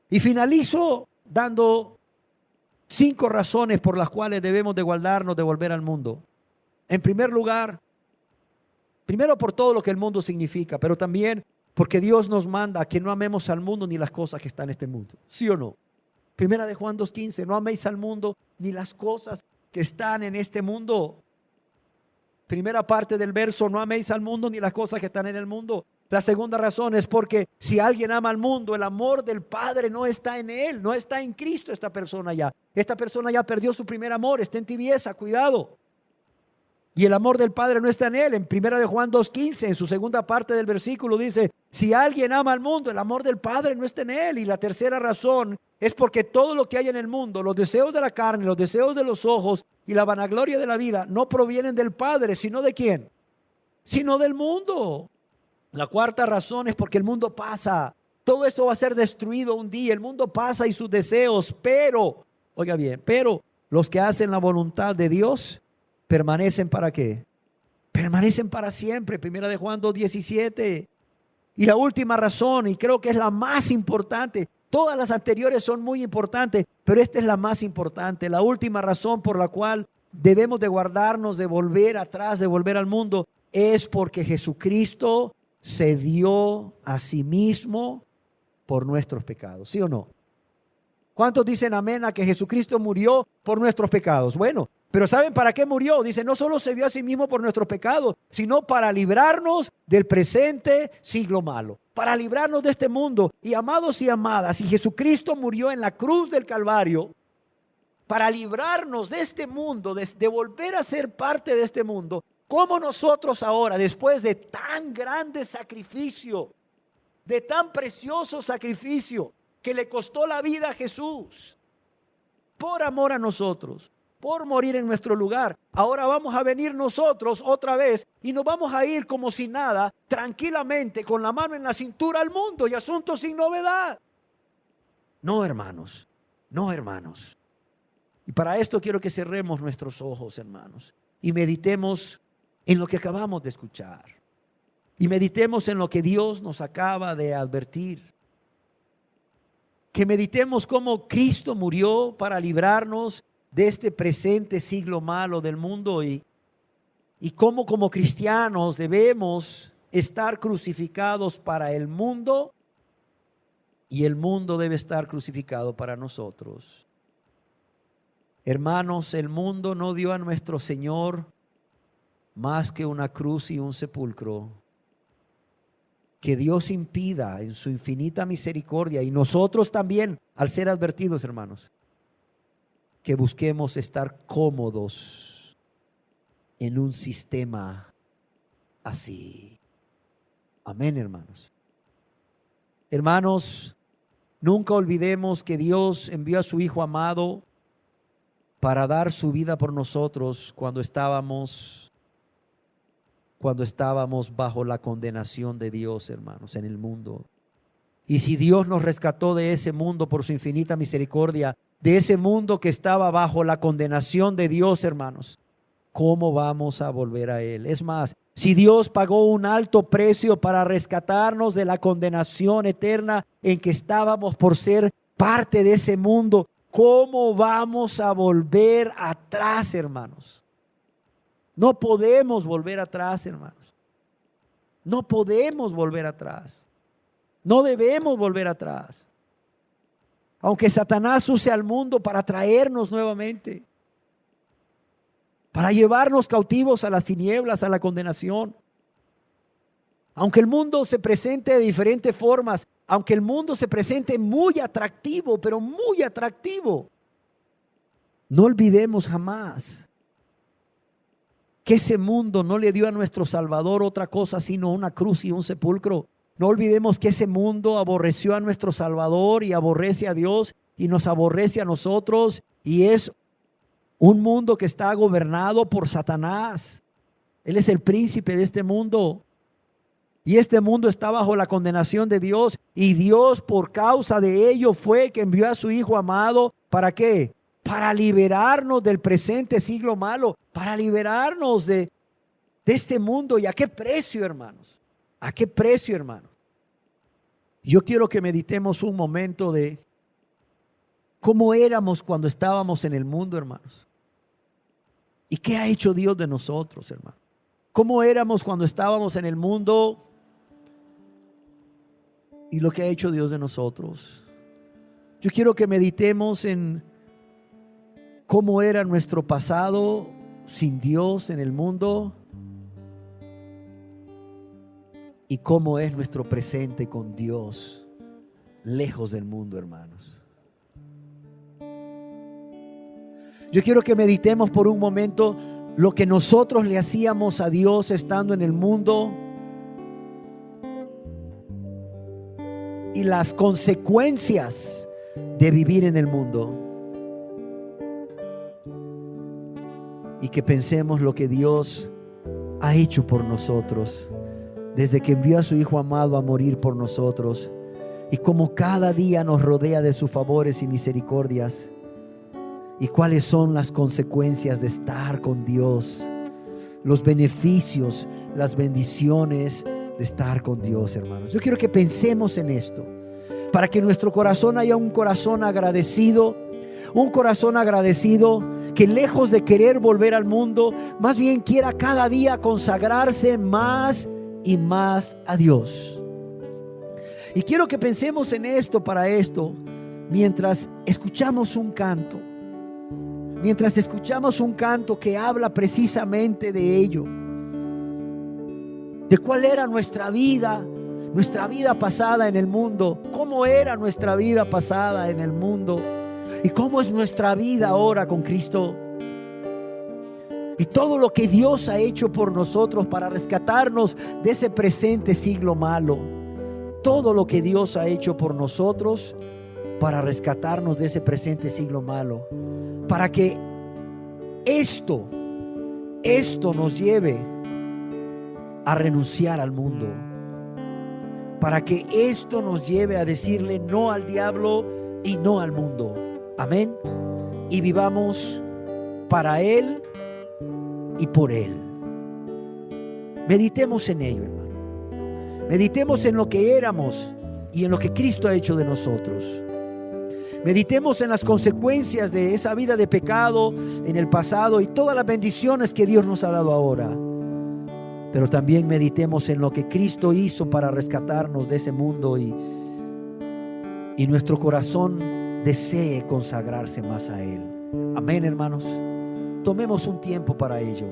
Y finalizo dando 5 razones por las cuales debemos de guardarnos de volver al mundo. En primer lugar, primero por todo lo que el mundo significa, pero también porque Dios nos manda a que no amemos al mundo ni las cosas que están en este mundo. ¿Sí o no? Primera de Juan 2:15, no améis al mundo ni las cosas que están en este mundo. Primera parte del verso, no améis al mundo ni las cosas que están en el mundo. La segunda razón es porque si alguien ama al mundo, el amor del Padre no está en él, no está en Cristo esta persona ya. Esta persona ya perdió su primer amor, está en tibieza, cuidado. Y el amor del Padre no está en él. En primera de Juan 2:15, en su segunda parte del versículo dice, si alguien ama al mundo, el amor del Padre no está en él. Y la tercera razón es porque todo lo que hay en el mundo, los deseos de la carne, los deseos de los ojos y la vanagloria de la vida, no provienen del Padre, sino ¿de quién? Sino del mundo. La cuarta razón es porque el mundo pasa. Todo esto va a ser destruido un día. El mundo pasa y sus deseos, pero, oiga bien, pero los que hacen la voluntad de Dios permanecen ¿para qué? Permanecen para siempre. Primera de Juan 2:17. Y la última razón, y creo que es la más importante, todas las anteriores son muy importantes, pero esta es la más importante. La última razón por la cual debemos de guardarnos de volver atrás, de volver al mundo, es porque Jesucristo se dio a sí mismo por nuestros pecados. ¿Sí o no? ¿Cuántos dicen amén a que Jesucristo murió por nuestros pecados? Bueno, pero ¿saben para qué murió? Dice, no solo se dio a sí mismo por nuestros pecados, sino para librarnos del presente siglo malo, para librarnos de este mundo. Y amados y amadas, si Jesucristo murió en la cruz del Calvario, para librarnos de este mundo, de volver a ser parte de este mundo, ¿cómo nosotros ahora, después de tan grande sacrificio, de tan precioso sacrificio, que le costó la vida a Jesús, por amor a nosotros, por morir en nuestro lugar, ahora vamos a venir nosotros otra vez y nos vamos a ir como si nada, tranquilamente, con la mano en la cintura al mundo y asuntos sin novedad? No, hermanos, no, hermanos. Y para esto quiero que cerremos nuestros ojos, hermanos, y meditemos en lo que acabamos de escuchar. Y meditemos en lo que Dios nos acaba de advertir. Que meditemos cómo Cristo murió para librarnos de este presente siglo malo del mundo y cómo como cristianos debemos estar crucificados para el mundo y el mundo debe estar crucificado para nosotros. Hermanos, el mundo no dio a nuestro Señor más que una cruz y un sepulcro. Que Dios impida en su infinita misericordia y nosotros también, al ser advertidos, hermanos, que busquemos estar cómodos en un sistema así. Amén, hermanos. Hermanos, nunca olvidemos que Dios envió a su Hijo amado para dar su vida por nosotros cuando estábamos bajo la condenación de Dios, hermanos, en el mundo. Y si Dios nos rescató de ese mundo por su infinita misericordia, de ese mundo que estaba bajo la condenación de Dios, hermanos, ¿cómo vamos a volver a Él? Es más, si Dios pagó un alto precio para rescatarnos de la condenación eterna en que estábamos por ser parte de ese mundo, ¿cómo vamos a volver atrás, hermanos? No podemos volver atrás, hermanos. No podemos volver atrás. No debemos volver atrás. Aunque Satanás use al mundo para traernos nuevamente, para llevarnos cautivos a las tinieblas, a la condenación. Aunque el mundo se presente de diferentes formas, aunque el mundo se presente muy atractivo, pero muy atractivo, no olvidemos jamás que ese mundo no le dio a nuestro Salvador otra cosa sino una cruz y un sepulcro. No olvidemos que ese mundo aborreció a nuestro Salvador y aborrece a Dios y nos aborrece a nosotros, y es un mundo que está gobernado por Satanás. Él es el príncipe de este mundo. Y este mundo está bajo la condenación de Dios. Y Dios, por causa de ello, fue que envió a su Hijo amado. ¿Para qué? Para liberarnos del presente siglo malo. Para liberarnos de este mundo. ¿Y a qué precio, hermanos? ¿A qué precio, hermanos? Yo quiero que meditemos un momento de cómo éramos cuando estábamos en el mundo, hermanos. ¿Y qué ha hecho Dios de nosotros, hermano? ¿Cómo éramos cuando estábamos en el mundo? Y lo que ha hecho Dios de nosotros. Yo quiero que meditemos en cómo era nuestro pasado sin Dios en el mundo y cómo es nuestro presente con Dios lejos del mundo, hermanos. Yo quiero que meditemos por un momento lo que nosotros le hacíamos a Dios estando en el mundo y las consecuencias de vivir en el mundo. Y que pensemos lo que Dios ha hecho por nosotros desde que envió a su Hijo amado a morir por nosotros, y cómo cada día nos rodea de sus favores y misericordias. ¿Y cuáles son las consecuencias de estar con Dios? Los beneficios, las bendiciones de estar con Dios, hermanos. Yo quiero que pensemos en esto, para que en nuestro corazón haya un corazón agradecido que lejos de querer volver al mundo, más bien quiera cada día consagrarse más y más a Dios. Y quiero que pensemos en esto, para esto, mientras escuchamos un canto. Mientras escuchamos un canto que habla precisamente de ello, de cuál era nuestra vida pasada en el mundo, cómo era nuestra vida pasada en el mundo y cómo es nuestra vida ahora con Cristo, y todo lo que Dios ha hecho por nosotros para rescatarnos de ese presente siglo malo, todo lo que Dios ha hecho por nosotros para rescatarnos de ese presente siglo malo, para que esto nos lleve a renunciar al mundo, para que esto nos lleve a decirle no al diablo y no al mundo. Amén. Y vivamos para Él y por Él. Meditemos en ello, hermano. Meditemos en lo que éramos y en lo que Cristo ha hecho de nosotros. Meditemos en las consecuencias de esa vida de pecado en el pasado y todas las bendiciones que Dios nos ha dado ahora. Pero también meditemos en lo que Cristo hizo para rescatarnos de ese mundo, y nuestro corazón desee consagrarse más a Él. Amén, hermanos. Tomemos un tiempo para ello.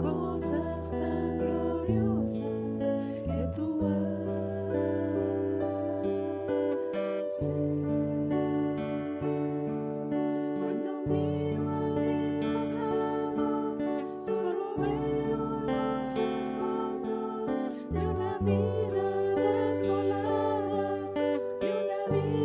Cosas tan gloriosas que tú haces. Cuando miro a mi pasado, solo veo los escombros de una vida desolada, de una vida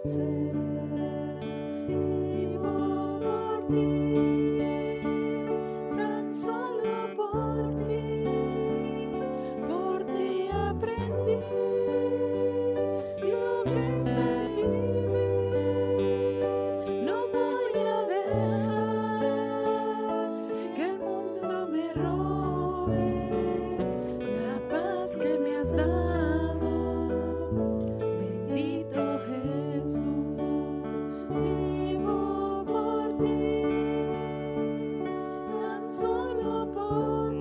Vivo por ti, tan solo por ti aprendí lo que es el vivir. No voy a dejar que el mundo me robe la paz que me has dado. Bendito Jesús, vivo por ti, tan solo por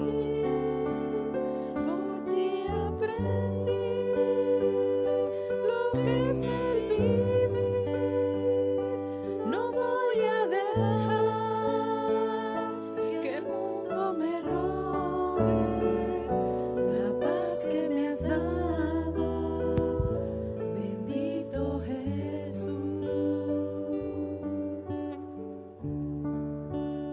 ti aprendí lo que es el vivir. No voy a dejar que el mundo me robe la paz que me has dado. Bendito Jesús.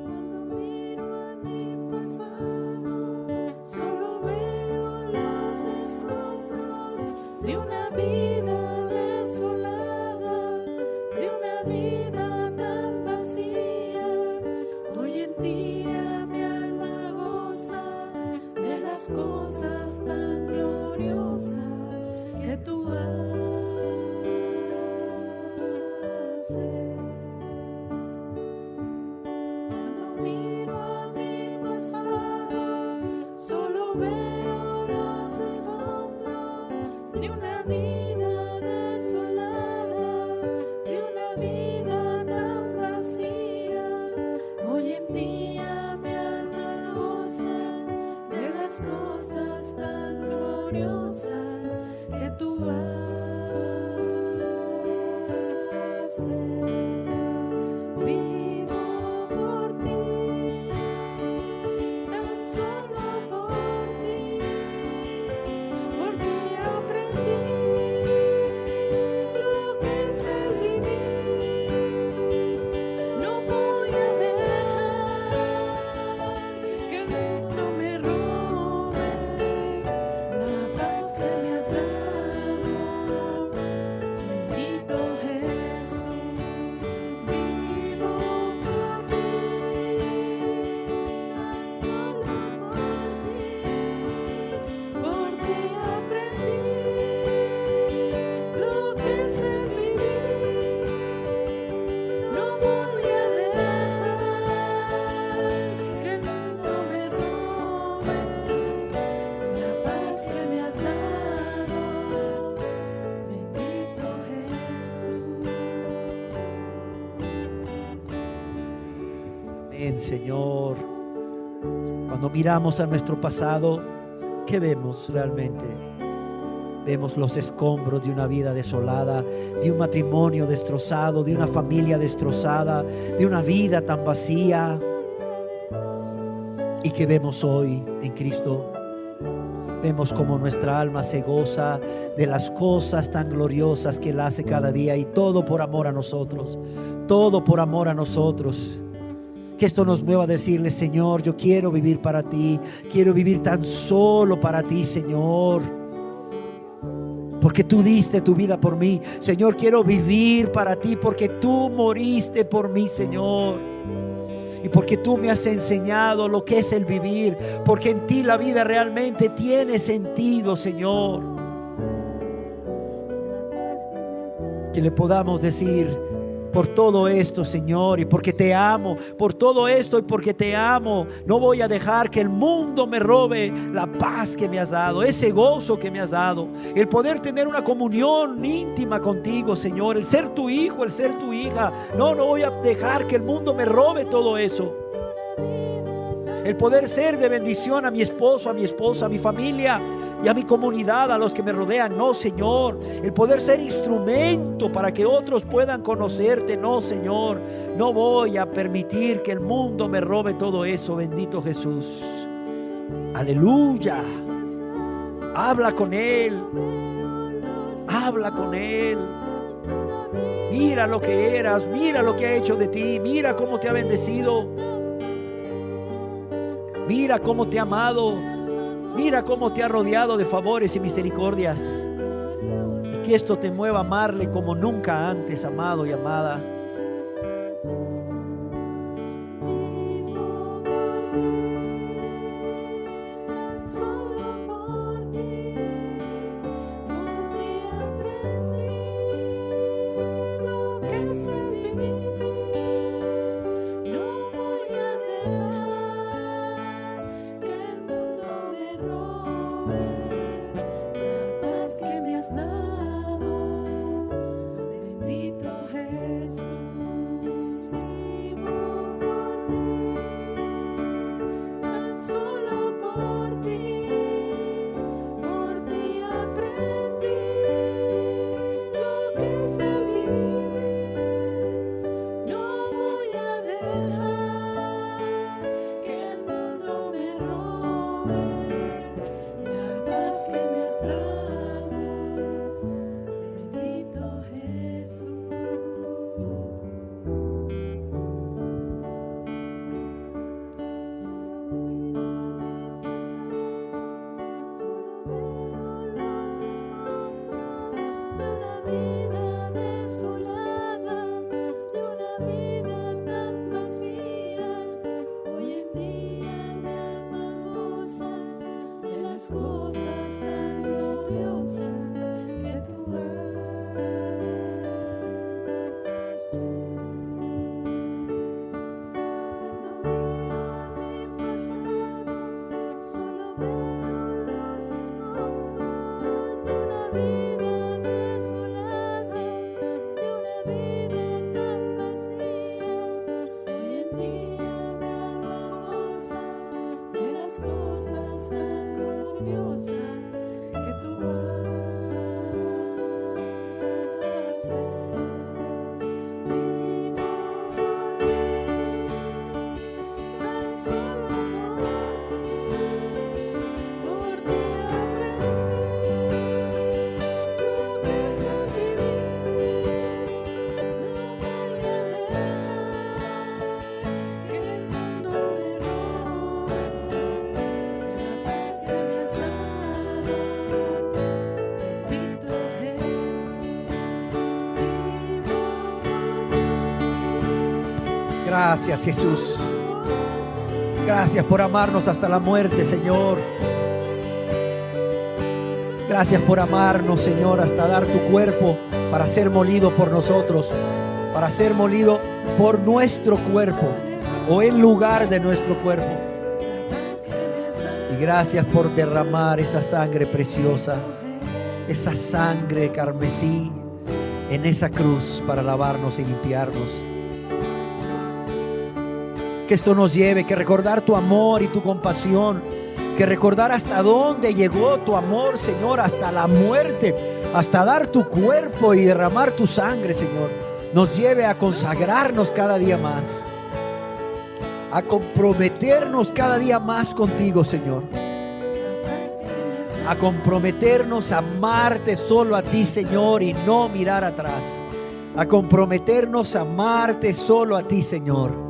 Cuando miro a mi pasado, solo veo los escombros de una vida desolada, de una vida tan vacía. Hoy en día mi alma goza de las cosas tan gloriosas que tú haces. Cuando miro a mi pasado, solo veo los escombros de una vida desolada, de una vida tan vacía. Hoy en día mi alma goza de las cosas tan gloriosas que tú haces. Vivo por ti, tan solo por ti aprendí lo que es el vivir. No voy a dejar que el mundo me robe la paz que me has dado. Bendito Jesús, vivo por ti, tan solo por ti aprendí lo que es el vivir. No voy a dejar que el mundo me robe la paz que me has dado. Bendito Jesús. Amén, Señor. Cuando miramos a nuestro pasado, ¿qué vemos realmente? Vemos los escombros de una vida desolada, de un matrimonio destrozado, de una familia destrozada, de una vida tan vacía. ¿Y qué vemos hoy en Cristo? Vemos como nuestra alma se goza de las cosas tan gloriosas que Él hace cada día, y todo por amor a nosotros, todo por amor a nosotros. Que esto nos mueva a decirle: Señor, yo quiero vivir para ti, quiero vivir tan solo para ti, Señor, porque tú diste tu vida por mí. Señor, quiero vivir para ti porque tú moriste por mí, Señor, y porque tú me has enseñado lo que es el vivir, porque en ti la vida realmente tiene sentido, Señor. Que le podamos decir: por todo esto, Señor, y porque te amo, por todo esto y porque te amo, no voy a dejar que el mundo me robe la paz que me has dado, ese gozo que me has dado, el poder tener una comunión íntima contigo, Señor, el ser tu hijo, el ser tu hija. No voy a dejar que el mundo me robe todo eso. El poder ser de bendición a mi esposo, a mi esposa, a mi familia y a mi comunidad, a los que me rodean. No, Señor. El poder ser instrumento para que otros puedan conocerte. No, Señor. No voy a permitir que el mundo me robe todo eso. Bendito Jesús. Aleluya. Habla con Él. Habla con Él. Mira lo que eras. Mira lo que ha hecho de ti. Mira cómo te ha bendecido. Mira cómo te ha amado. Mira cómo te ha rodeado de favores y misericordias. Y que esto te mueva a amarle como nunca antes, amado y amada. Gracias, Jesús. Gracias por amarnos hasta la muerte, Señor. Gracias por amarnos, Señor, hasta dar tu cuerpo para ser molido por nosotros, para ser molido por nuestro cuerpo o en lugar de nuestro cuerpo. Y gracias por derramar esa sangre preciosa, esa sangre carmesí en esa cruz para lavarnos y limpiarnos. Que esto nos lleve, que recordar tu amor y tu compasión, que recordar hasta dónde llegó tu amor, Señor, hasta la muerte, hasta dar tu cuerpo y derramar tu sangre, Señor, nos lleve a consagrarnos cada día más, a comprometernos cada día más contigo, Señor, a comprometernos a amarte solo a ti, Señor, y no mirar atrás, a comprometernos a amarte solo a ti, Señor,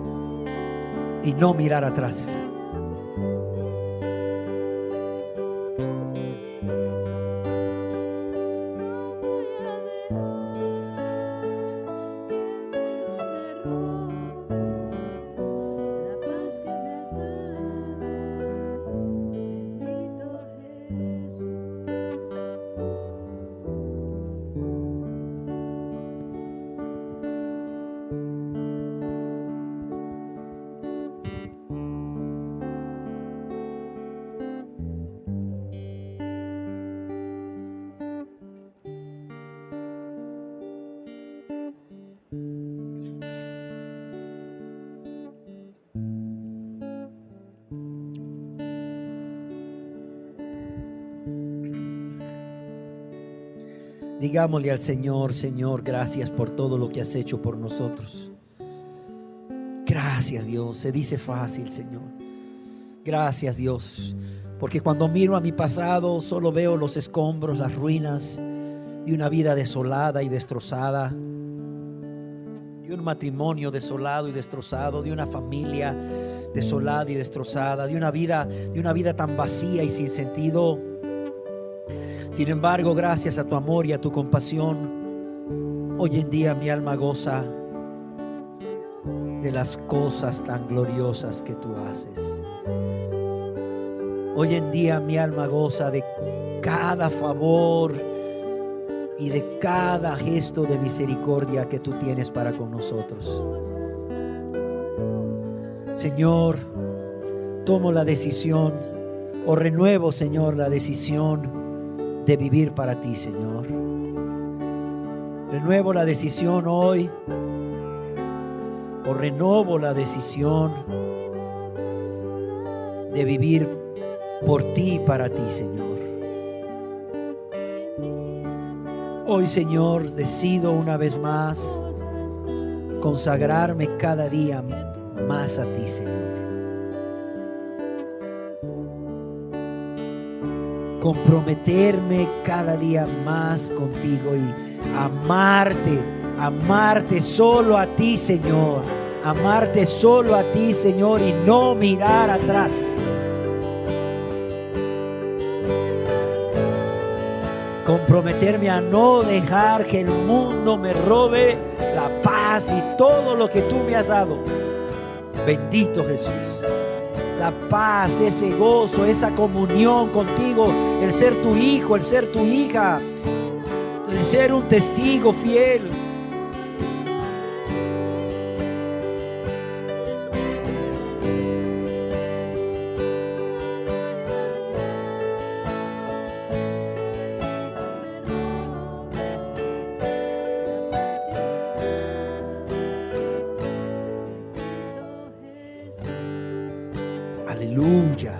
y no mirar atrás. Digámosle al Señor: Señor, gracias por todo lo que has hecho por nosotros. Gracias, Dios. Se dice fácil, Señor. Gracias, Dios, porque cuando miro a mi pasado solo veo los escombros, las ruinas de una vida desolada y destrozada, de un matrimonio desolado y destrozado, de una familia desolada y destrozada, de una vida tan vacía y sin sentido. Sin embargo, gracias a tu amor y a tu compasión, hoy en día mi alma goza de las cosas tan gloriosas que tú haces. Hoy en día mi alma goza de cada favor y de cada gesto de misericordia que tú tienes para con nosotros. Señor, tomo la decisión, o renuevo, Señor, la decisión de vivir para ti, Señor. Renuevo la decisión hoy, o renovo la decisión de vivir por ti y para ti, Señor. Hoy, Señor, decido una vez más consagrarme cada día más a ti, Señor. Comprometerme cada día más contigo y amarte solo a ti, Señor. Amarte solo a ti, Señor, y no mirar atrás. Comprometerme a no dejar que el mundo me robe la paz y todo lo que tú me has dado. Bendito Jesús. La paz, ese gozo, esa comunión contigo, el ser tu hijo, el ser tu hija, el ser un testigo fiel. Aleluya.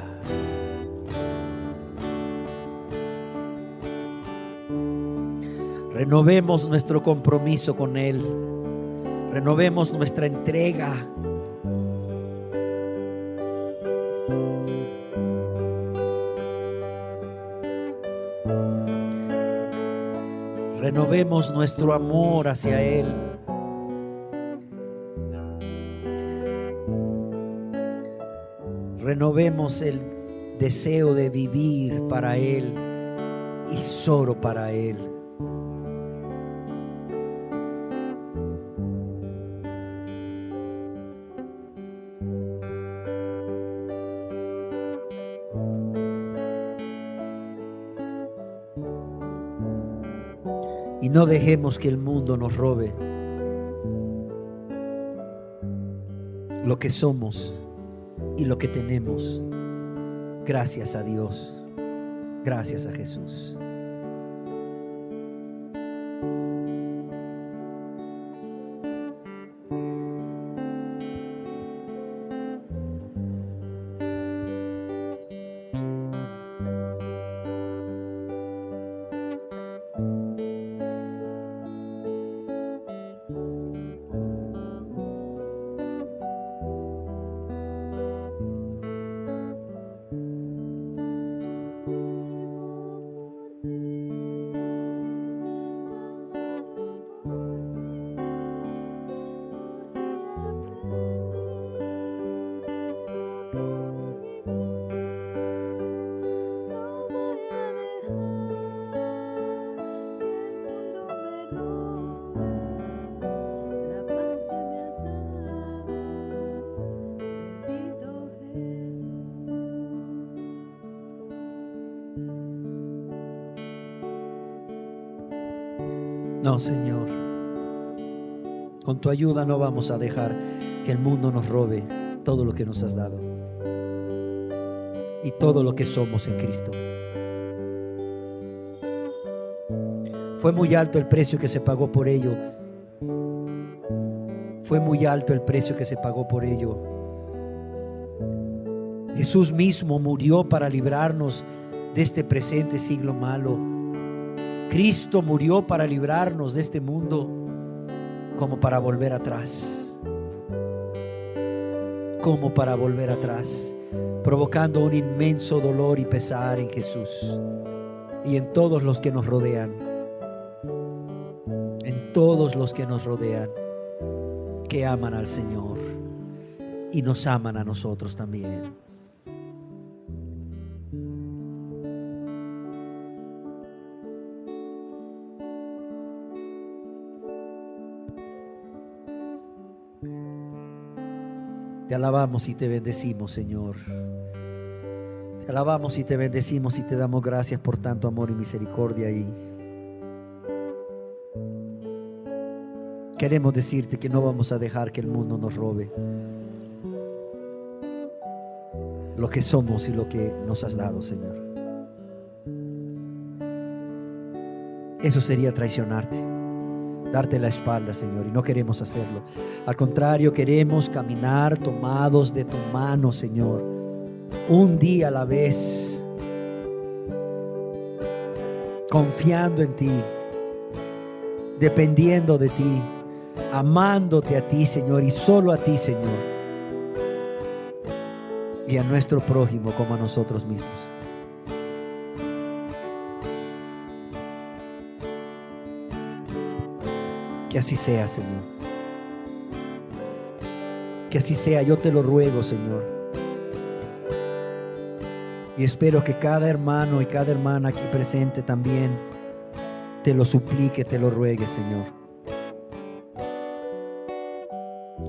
Renovemos nuestro compromiso con Él. Renovemos nuestra entrega. Renovemos nuestro amor hacia Él. Renovemos el deseo de vivir para Él y solo para Él. Y no dejemos que el mundo nos robe lo que somos y lo que tenemos. Gracias a Dios. Gracias a Jesús. No, Señor, con tu ayuda no vamos a dejar que el mundo nos robe todo lo que nos has dado y todo lo que somos en Cristo. Fue muy alto el precio que se pagó por ello. Fue muy alto el precio que se pagó por ello. Jesús mismo murió para librarnos de este presente siglo malo. Cristo murió para librarnos de este mundo como para volver atrás. Como para volver atrás, provocando un inmenso dolor y pesar en Jesús y en todos los que nos rodean. En todos los que nos rodean, que aman al Señor y nos aman a nosotros también. Te alabamos y te bendecimos, Señor. Te alabamos y te bendecimos y te damos gracias por tanto amor y misericordia. Y queremos decirte que no vamos a dejar que el mundo nos robe lo que somos y lo que nos has dado, Señor. Eso sería traicionarte, darte la espalda, Señor, y no queremos hacerlo. Al contrario, queremos caminar tomados de tu mano, Señor, un día a la vez, confiando en ti, dependiendo de ti, amándote a ti, Señor, y solo a ti, Señor, y a nuestro prójimo como a nosotros mismos. Que así sea, Señor. Que así sea, yo te lo ruego, Señor. Y espero que cada hermano y cada hermana aquí presente también te lo suplique, te lo ruegue, Señor.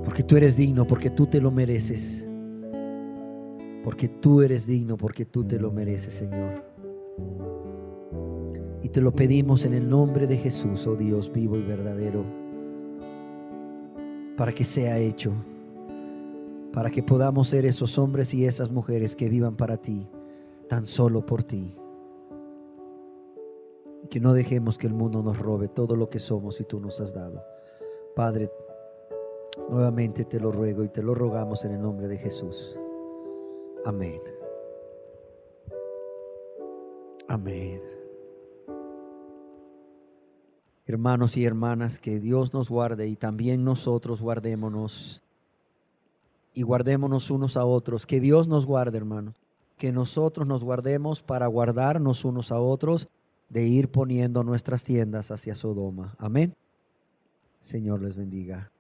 Porque tú eres digno, porque tú te lo mereces. Porque tú eres digno, porque tú te lo mereces, Señor. Y te lo pedimos en el nombre de Jesús, oh Dios vivo y verdadero, para que sea hecho, para que podamos ser esos hombres y esas mujeres que vivan para ti, tan solo por ti. Y que no dejemos que el mundo nos robe todo lo que somos y tú nos has dado. Padre, nuevamente te lo ruego y te lo rogamos en el nombre de Jesús. Amén. Amén. Hermanos y hermanas, que Dios nos guarde y también nosotros guardémonos y guardémonos unos a otros. Que Dios nos guarde, hermanos. Que nosotros nos guardemos para guardarnos unos a otros de ir poniendo nuestras tiendas hacia Sodoma. Amén. Señor les bendiga.